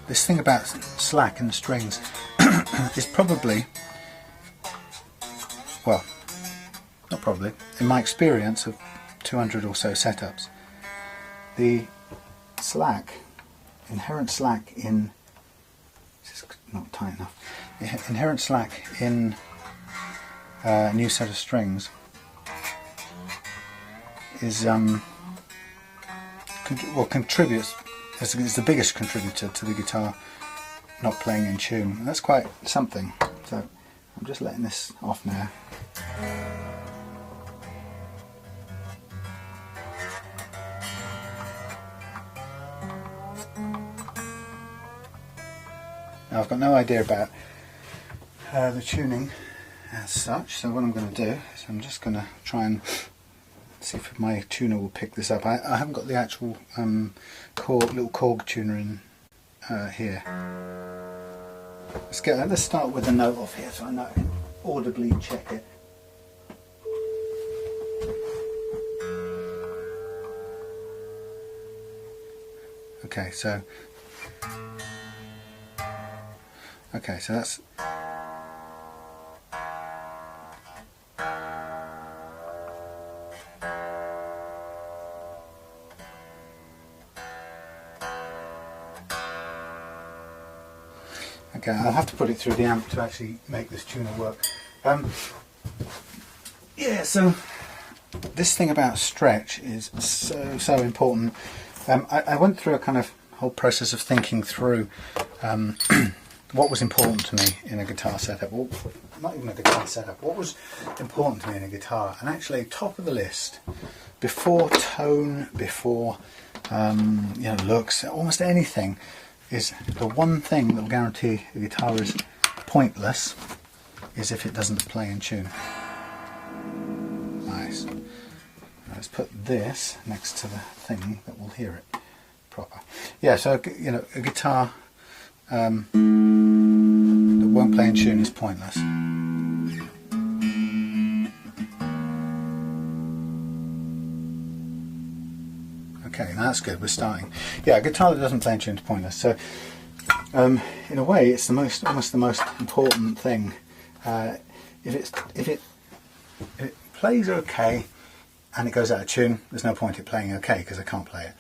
this thing about slack in the strings is probably, well, not probably, in my experience of 200 or so setups, the slack, inherent slack in, this is not tight enough, the inherent slack in a new set of strings is contributes, is the biggest contributor to the guitar not playing in tune. And that's quite something. So I'm just letting this off now. Now I've got no idea about the tuning as such, so what I'm going to do is I'm just going to try and see if my tuner will pick this up. I haven't got the actual little Korg tuner in here. Let's start with a note off here so I know I can audibly check it. Okay, so that's okay. I'll have to put it through the amp to actually make this tuner work. Yeah, so this thing about stretch is so important. I went through a kind of whole process of thinking through what was important to me in a guitar setup. Well, not even a guitar setup. What was important to me in a guitar? And actually, top of the list, before tone, before looks, almost anything, is the one thing that will guarantee a guitar is pointless is if it doesn't play in tune. Nice. Let's put this next to the thing that will hear it proper. Yeah, so a guitar that won't play in tune is pointless. Okay, now that's good. We're starting. Yeah, a guitar that doesn't play in tune is pointless. So, in a way, it's almost the most important thing. If it plays okay and it goes out of tune, there's no point in it playing okay because I can't play it.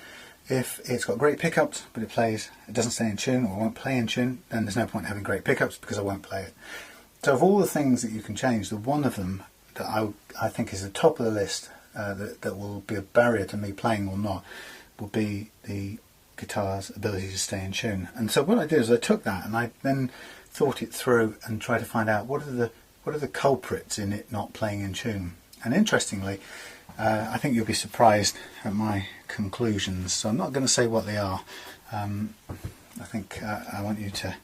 If it's got great pickups but it doesn't stay in tune or won't play in tune, then there's no point in having great pickups because I won't play it. So of all the things that you can change, the one of them that I think is the top of the list that will be a barrier to me playing or not will be the guitar's ability to stay in tune. And so what I did is I took that and I then thought it through and tried to find out what are the culprits in it not playing in tune. And interestingly, I think you'll be surprised at my conclusions, so I'm not going to say what they are. I think I want you to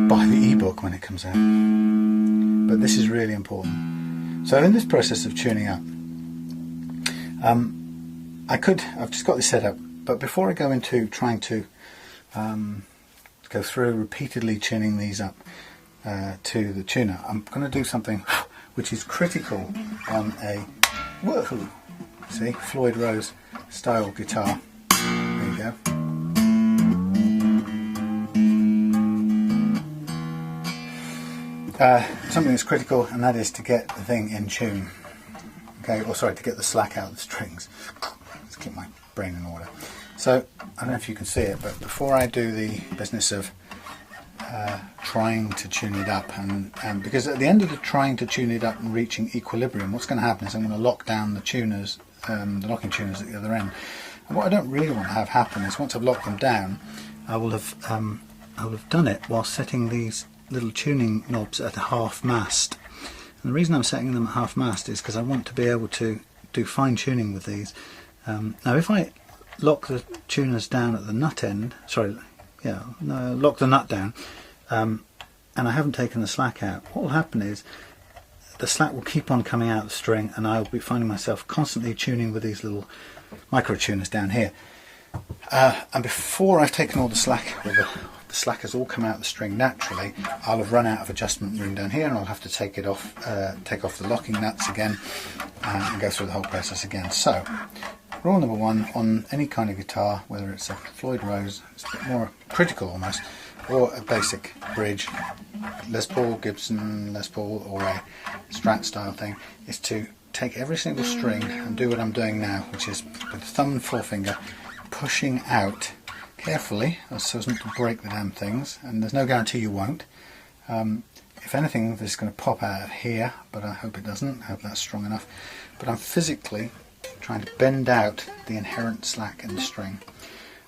buy the ebook when it comes out, but this is really important. So in this process of tuning up, I've just got this set up, but before I go into trying to go through repeatedly tuning these up to the tuner, I'm going to do something which is critical on a woohoo, see, Floyd Rose style guitar. There you go. Something that's critical, and that is to get the thing in tune. Okay, or sorry, to get the slack out of the strings. Let's keep my brain in order. So, I don't know if you can see it, but before I do the business of trying to tune it up, and because at the end of the trying to tune it up and reaching equilibrium, what's going to happen is I'm going to lock down the tuners, the locking tuners at the other end. And what I don't really want to have happen is once I've locked them down, I will have done it while setting these little tuning knobs at half mast. And the reason I'm setting them at half mast is because I want to be able to do fine tuning with these. Now if I lock the tuners down at the nut end, lock the nut down, and I haven't taken the slack out, what will happen is the slack will keep on coming out of the string and I'll be finding myself constantly tuning with these little micro tuners down here. And before I've taken all the slack, or the slack has all come out of the string naturally, I'll have run out of adjustment room down here and I'll have to take it off, take off the locking nuts again and go through the whole process again. So rule number one on any kind of guitar, whether it's a Floyd Rose, it's a bit more critical almost, or a basic bridge, Les Paul, Gibson, Les Paul, or a Strat style thing, is to take every single string and do what I'm doing now, which is with the thumb and forefinger pushing out carefully so as not to break the damn things, and there's no guarantee you won't. If anything, this is going to pop out of here, but I hope it doesn't. I hope that's strong enough. But I'm physically trying to bend out the inherent slack in the string.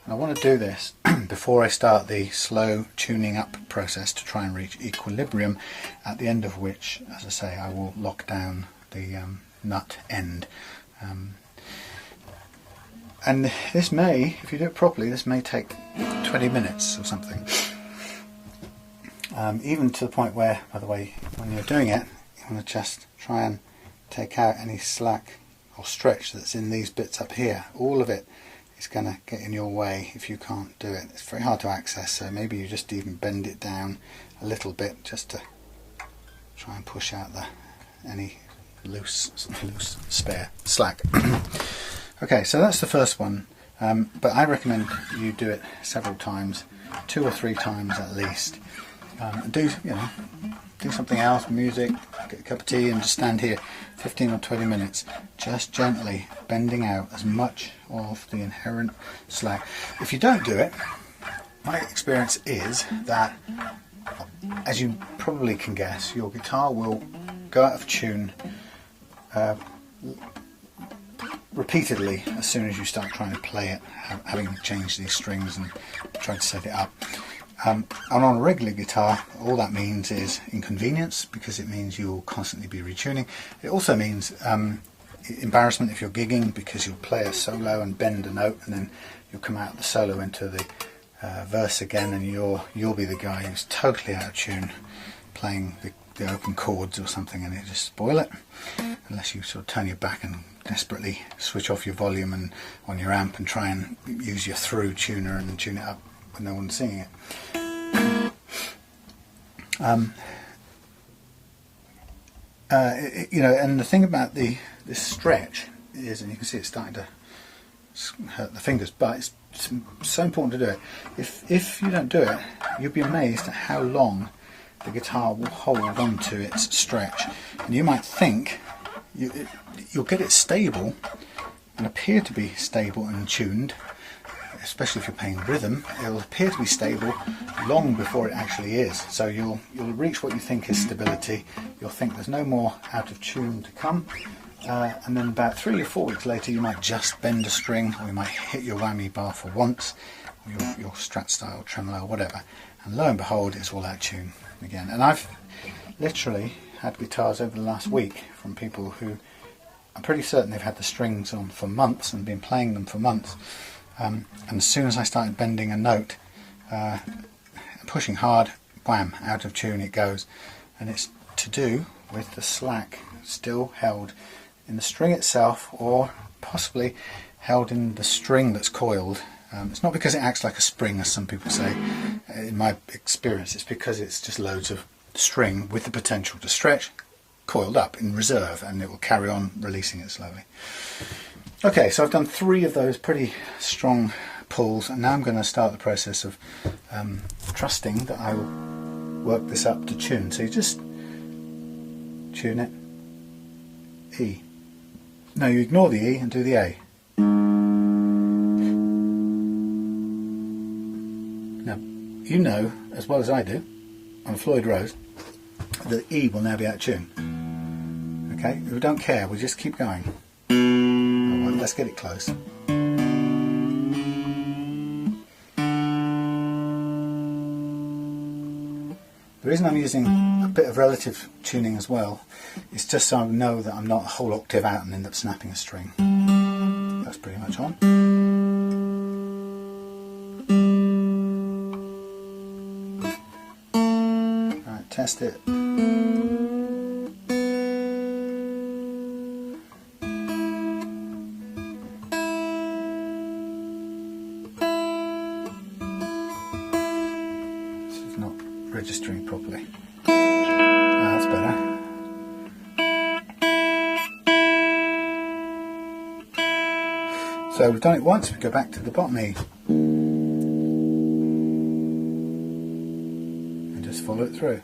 And I want to do this before I start the slow tuning up process to try and reach equilibrium, at the end of which, as I say, I will lock down the nut end. And this may, if you do it properly, this may take 20 minutes or something. Even to the point where, by the way, when you're doing it, you want to just try and take out any slack or stretch that's in these bits up here, all of it is going to get in your way if you can't do it. It's very hard to access, so maybe you just even bend it down a little bit just to try and push out any loose spare slack. Okay, so that's the first one, but I recommend you do it several times, 2 or 3 times at least. Do something else, music, get a cup of tea, and just stand here 15 or 20 minutes, just gently bending out as much of the inherent slack. If you don't do it, my experience is that, as you probably can guess, your guitar will go out of tune repeatedly as soon as you start trying to play it, having changed these strings and tried to set it up. And on a regular guitar, all that means is inconvenience, because it means you'll constantly be retuning. It also means embarrassment if you're gigging, because you'll play a solo and bend a note, and then you'll come out of the solo into the verse again, and you'll be the guy who's totally out of tune playing the open chords or something, and it just spoil it, unless you sort of turn your back and desperately switch off your volume and on your amp and try and use your through tuner and tune it up when no one's singing it. And the thing about this stretch is, and you can see it's starting to hurt the fingers, but it's so important to do it. If you don't do it, you'll be amazed at how long the guitar will hold on to its stretch. And you might think you'll get it stable and appear to be stable and tuned, especially if you're playing rhythm. It'll appear to be stable long before it actually is. So you'll reach what you think is stability. You'll think there's no more out of tune to come, and then about 3 or 4 weeks later you might just bend a string, or you might hit your whammy bar for once, or your strat style tremolo or whatever, and lo and behold it's all out of tune again. And I've literally had guitars over the last week from people who, I'm pretty certain they've had the strings on for months and been playing them for months, and as soon as I started bending a note, pushing hard, wham, out of tune it goes. And it's to do with the slack still held in the string itself, or possibly held in the string that's coiled. It's not because it acts like a spring, as some people say. In my experience, it's because it's just loads of string with the potential to stretch, coiled up in reserve, and it will carry on releasing it slowly. Okay, so I've done 3 of those pretty strong pulls, and now I'm going to start the process of trusting that I will work this up to tune. So you just tune it, E. No, you ignore the E and do the A. Now, you know as well as I do, on Floyd Rose, that E will now be out of tune. Okay, we don't care, we'll just keep going. Alright, let's get it close. The reason I'm using a bit of relative tuning as well is just so I know that I'm not a whole octave out and end up snapping a string. That's pretty much on. Right, test it. Registering properly. That's better. So we've done it once, we go back to the bottom E and just follow it through.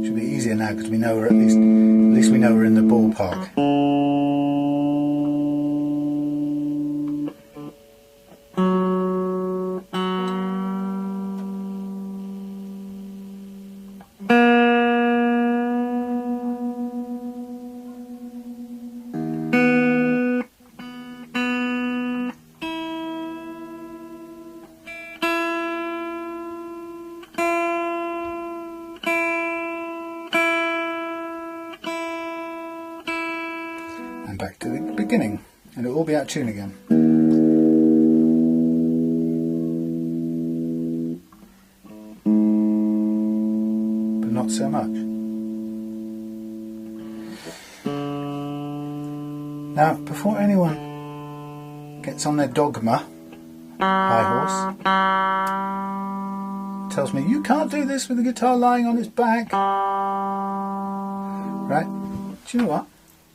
Should be easier now because we know we're at least we know we're in the ballpark. And back to the beginning, and it'll all be out of tune again. But not so much. Now, before anyone gets on their dogma, high horse, tells me you can't do this with the guitar lying on its back. Right? Do you know what?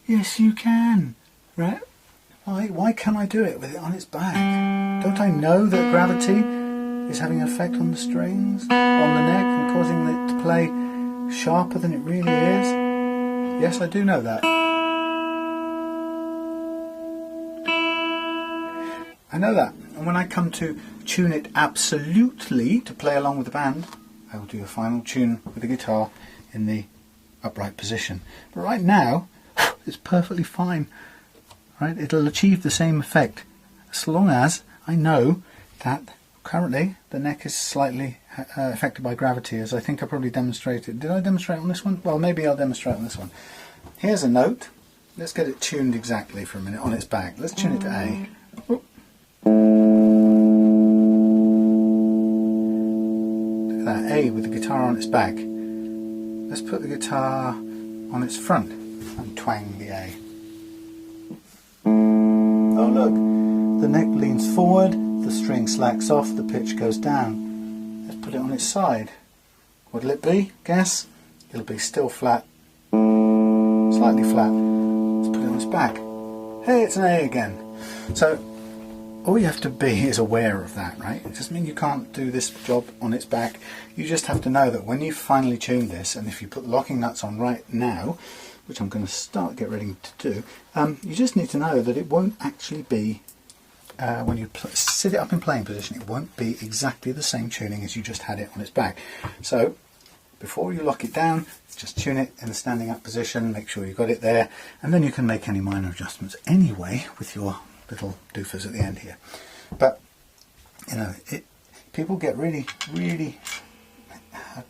Yes, you can. Right? Why can't I do it with it on its back? Don't I know that gravity is having an effect on the strings, on the neck, and causing it to play sharper than it really is? Yes, I do know that. I know that. And when I come to tune it absolutely to play along with the band, I will do a final tune with the guitar in the upright position. But right now, it's perfectly fine. Right? It'll achieve the same effect as long as I know that currently the neck is slightly affected by gravity, as I think I probably demonstrated. Did I demonstrate on this one? Well, maybe I'll demonstrate on this one. Here's a note. Let's get it tuned exactly for a minute on its back. Let's tune it to A. Look at that, A with the guitar on its back. Let's put the guitar on its front and twang the A. Oh look, the neck leans forward, the string slacks off, the pitch goes down. Let's put it on its side. What'll it be? Guess? It'll be still flat, slightly flat. Let's put it on its back. Hey, it's an A again. So all you have to be is aware of that, right? It doesn't mean you can't do this job on its back. You just have to know that when you finally tune this, and if you put the locking nuts on right now, which I'm going to get ready to do, you just need to know that it won't actually be, when you sit it up in playing position, it won't be exactly the same tuning as you just had it on its back. So before you lock it down, just tune it in the standing up position, make sure you've got it there, and then you can make any minor adjustments anyway with your little doofers at the end here. But you know, people get really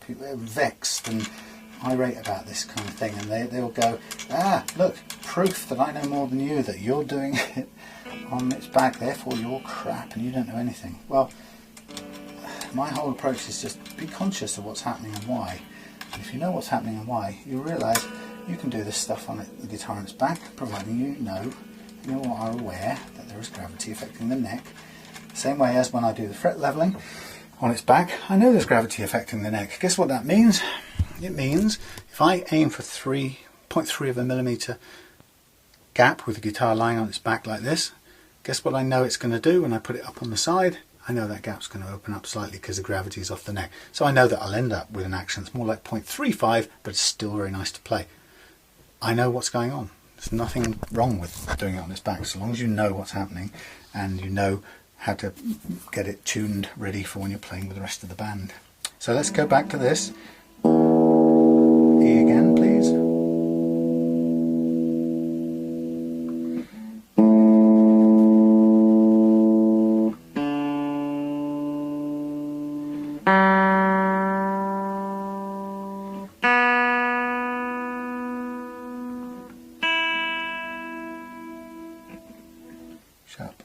vexed and irate about this kind of thing, and they'll go, look, proof that I know more than you, that you're doing it on its back, therefore you're crap and you don't know anything. Well, my whole approach is just be conscious of what's happening and why. And if you know what's happening and why, you realise you can do this stuff on the guitar on its back, providing you are aware that there is gravity affecting the neck. Same way as when I do the fret levelling on its back, I know there's gravity affecting the neck. Guess what that means? It means if I aim for 3.3 of a millimetre gap with the guitar lying on its back like this, guess what I know it's going to do when I put it up on the side? I know that gap's going to open up slightly because the gravity is off the neck. So I know that I'll end up with an action that's more like 0.35, but it's still very nice to play. I know what's going on. There's nothing wrong with doing it on its back, so long as you know what's happening and you know how to get it tuned ready for when you're playing with the rest of the band. So let's go back to this. E again, please. Sharp.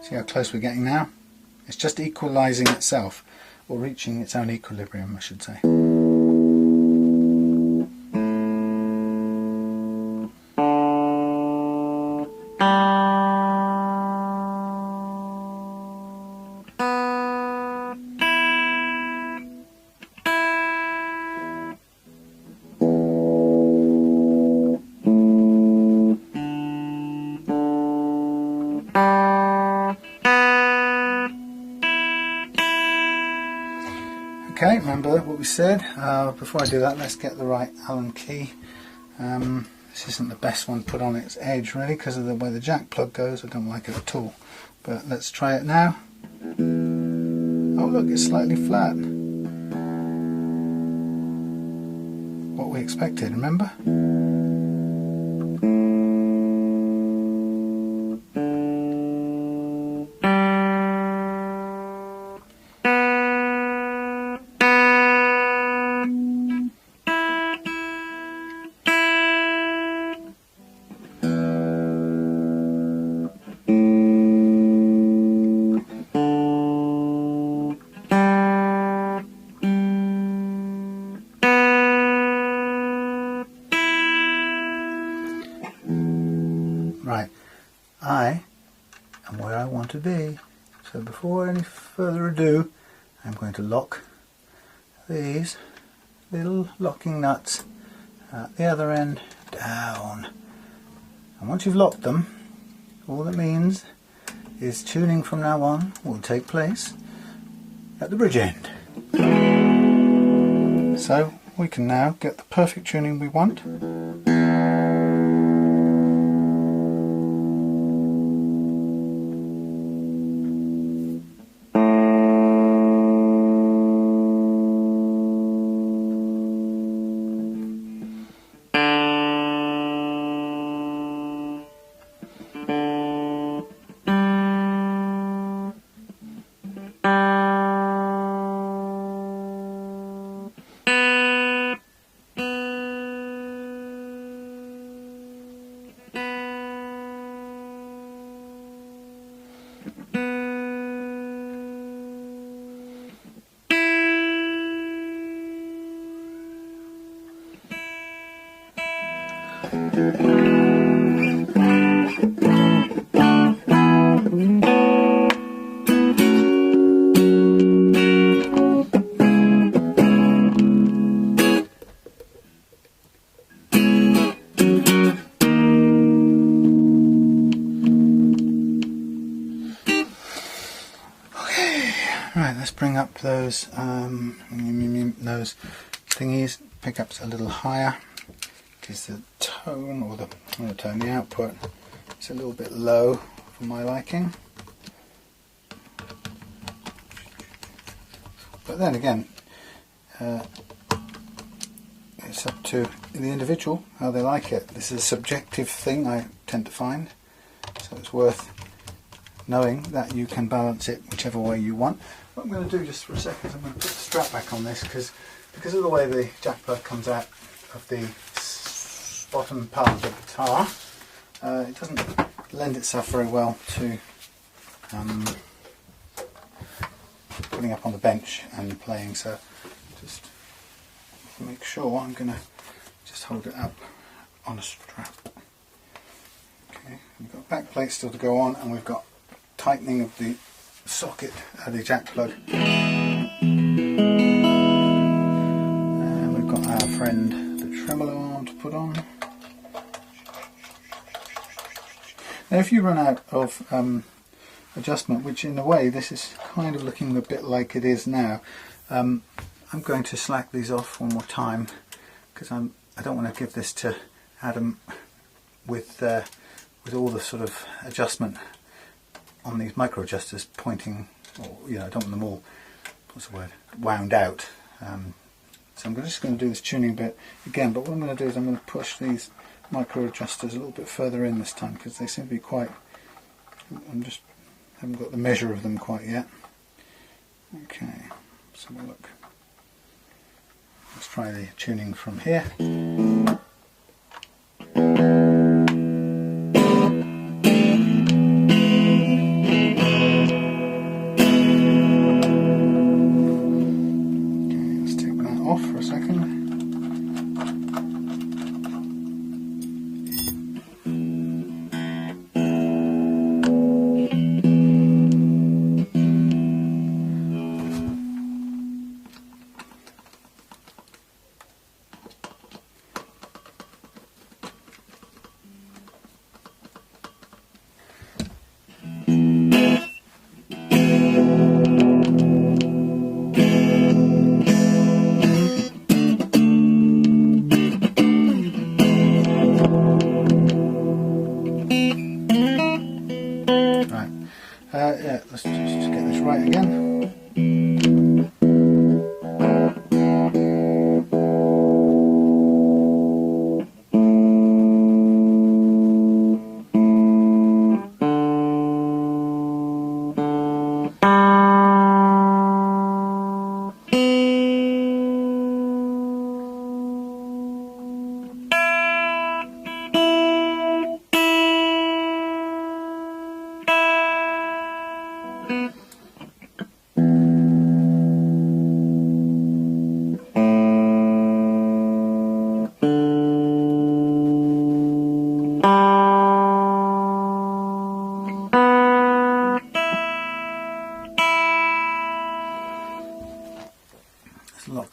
See how close we're getting now? It's just equalising itself, or reaching its own equilibrium, I should say. Okay, remember what we said. Before I do that, let's get the right Allen key. This isn't the best one put on its edge really because of the way the jack plug goes. I don't like it at all. But let's try it now. Oh look, it's slightly flat. What we expected, remember? and where I want to be. So before any further ado, I'm going to lock these little locking nuts at the other end down. And once you've locked them, all that means is tuning from now on will take place at the bridge end. So we can now get the perfect tuning we want. Right, let's bring up those thingies, pickups a little higher, because the tone, or the output is a little bit low for my liking. But then again, it's up to the individual how they like it. This is a subjective thing, I tend to find, so it's worth knowing that you can balance it whichever way you want. What I'm going to do just for a second is I'm going to put the strap back on this, because of the way the jack plug comes out of the bottom part of the guitar, it doesn't lend itself very well to putting up on the bench and playing, so just to make sure I'm going to just hold it up on a strap. Okay, we've got back plate still to go on, and we've got tightening of the socket of the jack plug, and we've got our friend the tremolo arm to put on. Now if you run out of adjustment, which in a way this is kind of looking a bit like it is now, I'm going to slack these off one more time, because I don't want to give this to Adam with all the sort of adjustment on these micro adjusters pointing, or I don't want them all, what's the word, wound out. So I'm just going to do this tuning bit again, but what I'm going to do is I'm going to push these micro adjusters a little bit further in this time, because they seem to be quite, haven't got the measure of them quite yet. Okay, let's have a look. Let's try the tuning from here. Yeah, let's just get this right again.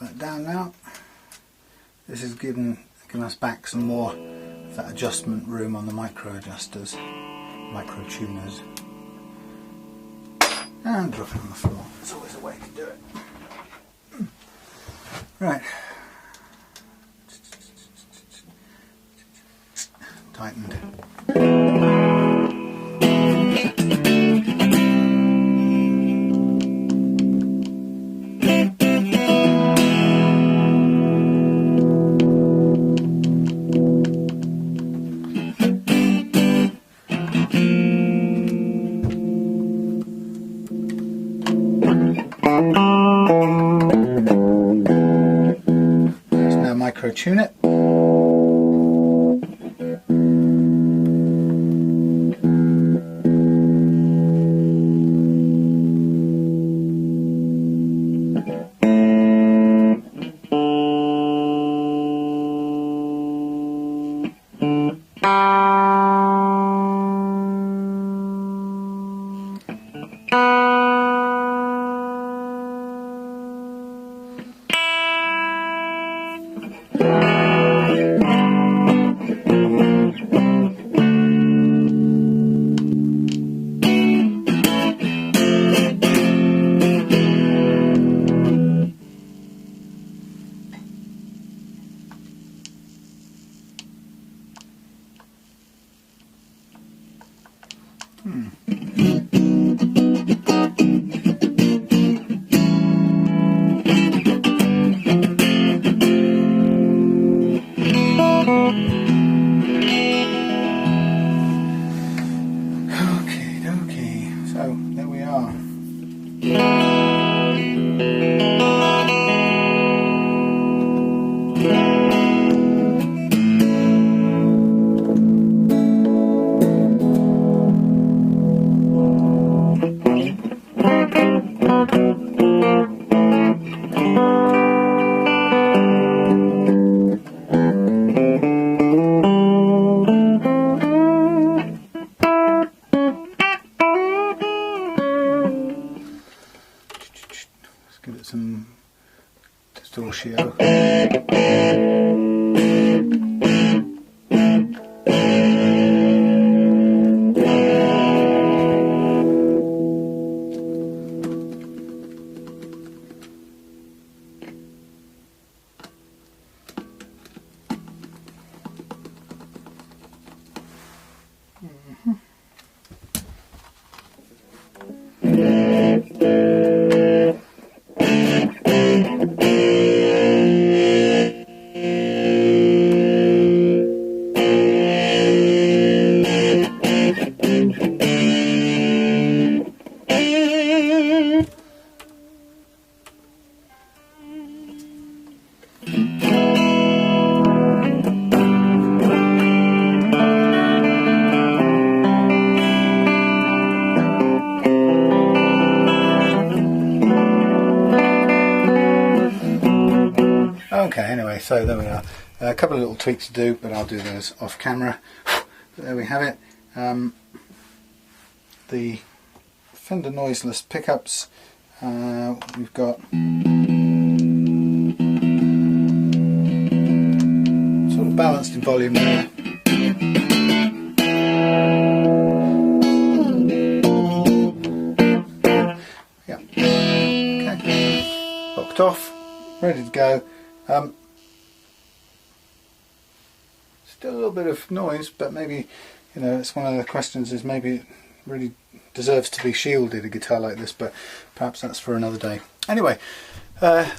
that down now. This is giving us back some more of that adjustment room on the micro adjusters, micro tuners. And drop it on the floor. There's always a way to do it. Right. Tightened. Let's now micro tune it. Give it some distortion. Okay, anyway, so there we are. A couple of little tweaks to do, but I'll do those off camera. But there we have it. The Fender Noiseless pickups. We've got sort of balanced in volume there. Yeah. Okay. Locked off. Ready to go. Still a little bit of noise, but maybe, you know, it's one of the questions is maybe it really deserves to be shielded, a guitar like this, but perhaps that's for another day. Anyway,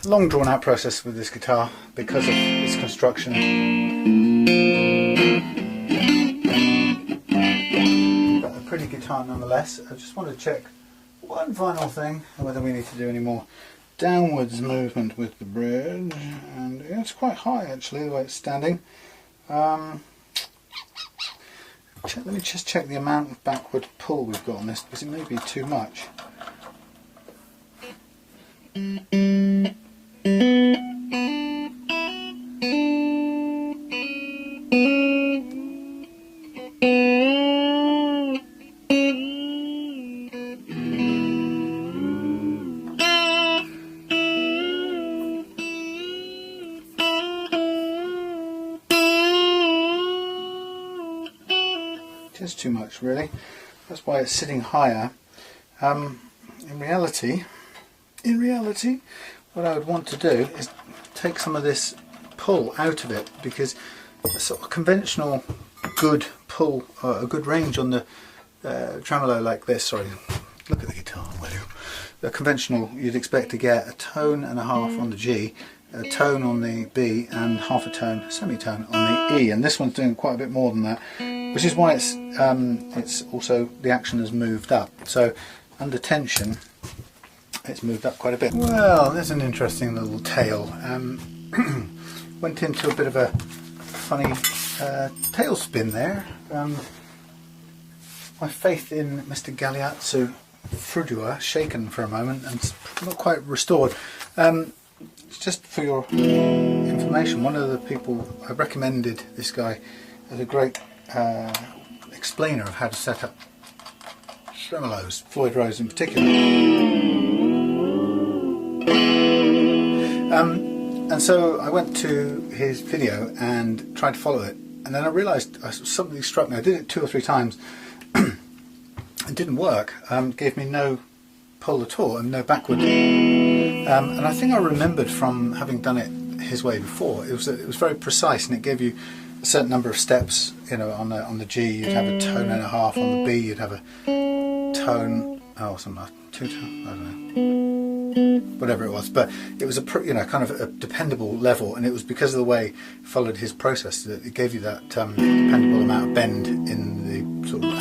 long drawn out process with this guitar because of its construction. But a pretty guitar nonetheless. I just want to check one final thing, whether we need to do any more downwards movement with the bridge, and yeah, it's quite high actually the way it's standing. Let me just check the amount of backward pull we've got on this, because it may be too much. is too much really. That's why it's sitting higher. In reality, what I would want to do is take some of this pull out of it, because a sort of conventional good pull, or a good range on the tremolo like this, sorry, look at the guitar, will you? The conventional, you'd expect to get a tone and a half on the G, a tone on the B, and half a tone, semitone on the E, and this one's doing quite a bit more than that, which is why it's also, the action has moved up. So under tension it's moved up quite a bit. Well, there's an interesting little tale. Went into a bit of a funny tailspin there. My faith in Mr. Galeazzo Frudua shaken for a moment and not quite restored. Just for your information, one of the people I recommended this guy as a great explainer of how to set up tremolos, Floyd Rose in particular. And so I went to his video and tried to follow it, and then I realised something struck me. I did it 2 or 3 times. It didn't work. Gave me no pull at all and no backward. And I think I remembered from having done it his way before. It was very precise, and it gave you a certain number of steps. You know, on the G you'd have a tone and a half. On the B you'd have a tone. Oh, something like 2 tones. I don't know. Whatever it was, but it was a kind of a dependable level, and it was because of the way it followed his process that it gave you that dependable amount of bend in the sort of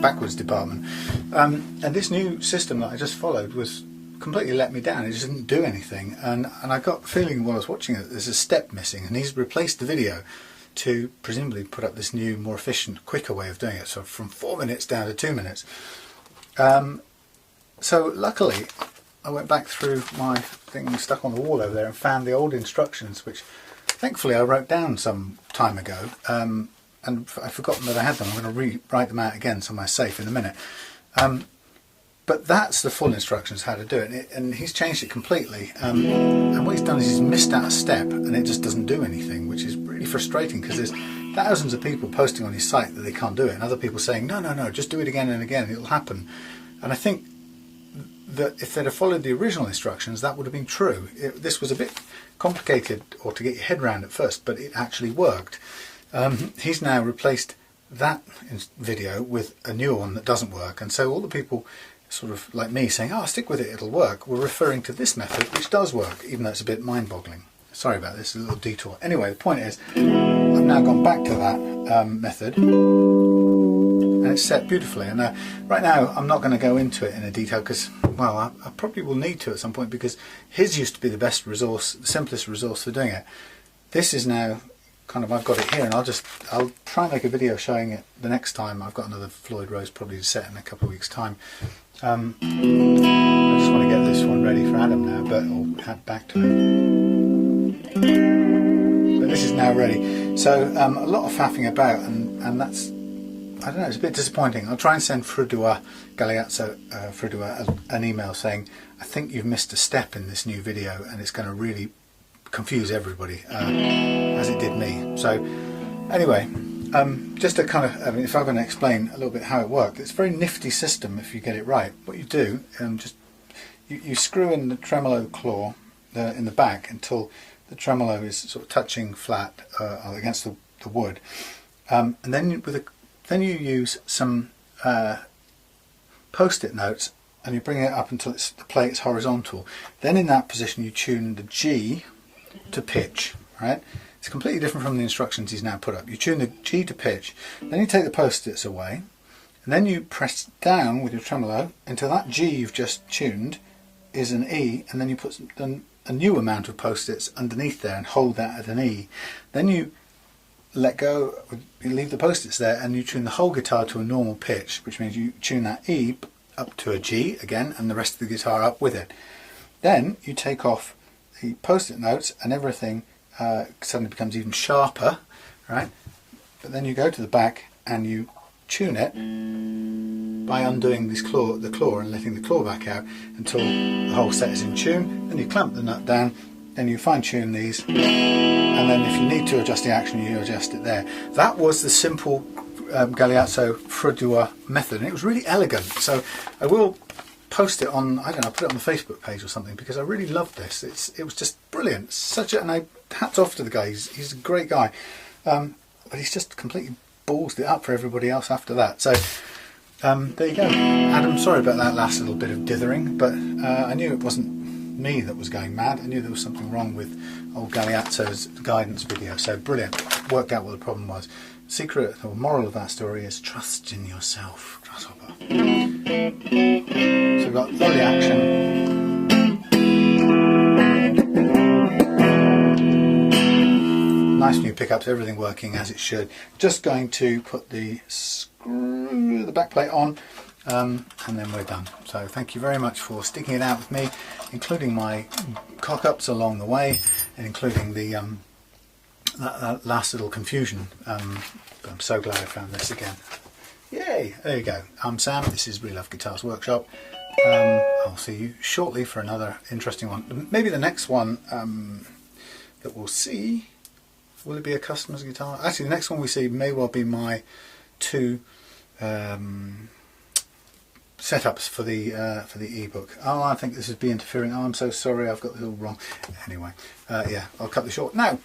backwards department. And this new system that I just followed was completely let me down. It just didn't do anything, and I got the feeling while I was watching it there's a step missing, and he's replaced the video to presumably put up this new, more efficient, quicker way of doing it, so from 4 minutes down to 2 minutes. So luckily I went back through my thing stuck on the wall over there and found the old instructions, which thankfully I wrote down some time ago, and I've forgotten that I had them. I'm going to rewrite them out again somewhere safe in a minute. But that's the full instructions how to do it, and he's changed it completely. And what he's done is he's missed out a step, and it just doesn't do anything, which is really frustrating, because there's thousands of people posting on his site that they can't do it, and other people saying no, just do it again and again, it'll happen. And I think that if they'd have followed the original instructions, that would have been true. This was a bit complicated or to get your head around at first, but it actually worked. He's now replaced that video with a newer one that doesn't work, and so all the people sort of like me saying, oh, stick with it, it'll work, were referring to this method, which does work, even though it's a bit mind-boggling. Sorry about this, a little detour. Anyway, the point is, I've now gone back to that method, and it's set beautifully. And right now I'm not going to go into it in a detail, because, well, I probably will need to at some point, because his used to be the best resource, the simplest resource for doing it. This is now kind of, I've got it here, and I'll try and make a video showing it the next time. I've got another Floyd Rose probably to set in a couple of weeks' time. I just want to get this one ready for Adam now, but I'll head back to him. But this is now ready. So a lot of faffing about, and that's, I don't know, it's a bit disappointing. I'll try and send Galeazzo Frudua an email saying, I think you've missed a step in this new video, and it's going to really confuse everybody, as it did me. So anyway, just to kind of, if I'm going to explain a little bit how it works, it's a very nifty system if you get it right. What you do, you screw in the tremolo claw in the back until the tremolo is sort of touching flat against the wood, and then you use some post-it notes, and you bring it up until the plate's horizontal. Then in that position you tune the G to pitch, right? It's completely different from the instructions he's now put up. You tune the G to pitch, then you take the post-its away, and then you press down with your tremolo until that G you've just tuned is an E, and then you put a new amount of post-its underneath there and hold that at an E. Then you let go, you leave the post-its there, and you tune the whole guitar to a normal pitch, which means you tune that E up to a G again, and the rest of the guitar up with it. Then you take off the post-it notes, and everything suddenly becomes even sharper, right? But then you go to the back and you tune it by undoing the claw and letting the claw back out until the whole set is in tune. Then you clamp the nut down, then you fine tune these, and then if you need to adjust the action, you adjust it there. That was the simple Galeazzo Fredua method, and it was really elegant. So I will post it on, I don't know, put it on the Facebook page or something, because I really loved this. It was just brilliant. And hats off to the guy. He's a great guy, but he's just completely ballsed it up for everybody else after that. So there you go, Adam. Sorry about that last little bit of dithering, but I knew it wasn't me that was going mad. I knew there was something wrong with old Galeazzo's guidance video. So brilliant, worked out what the problem was. Secret or moral of that story is trust in yourself, grasshopper. So we've got early action. Nice new pickups, everything working as it should. Just going to put the back plate on, and then we're done. So thank you very much for sticking it out with me, including my cock-ups along the way, and including the that last little confusion. But I'm so glad I found this again. Yay! There you go. I'm Sam. This is Real Love Guitars Workshop. I'll see you shortly for another interesting one. Maybe the next one that we'll see, will it be a customer's guitar? Actually, the next one we see may well be my two setups for the ebook. Oh, I think this is be interfering. Oh, I'm so sorry. I've got this all wrong. Anyway, yeah, I'll cut this short now.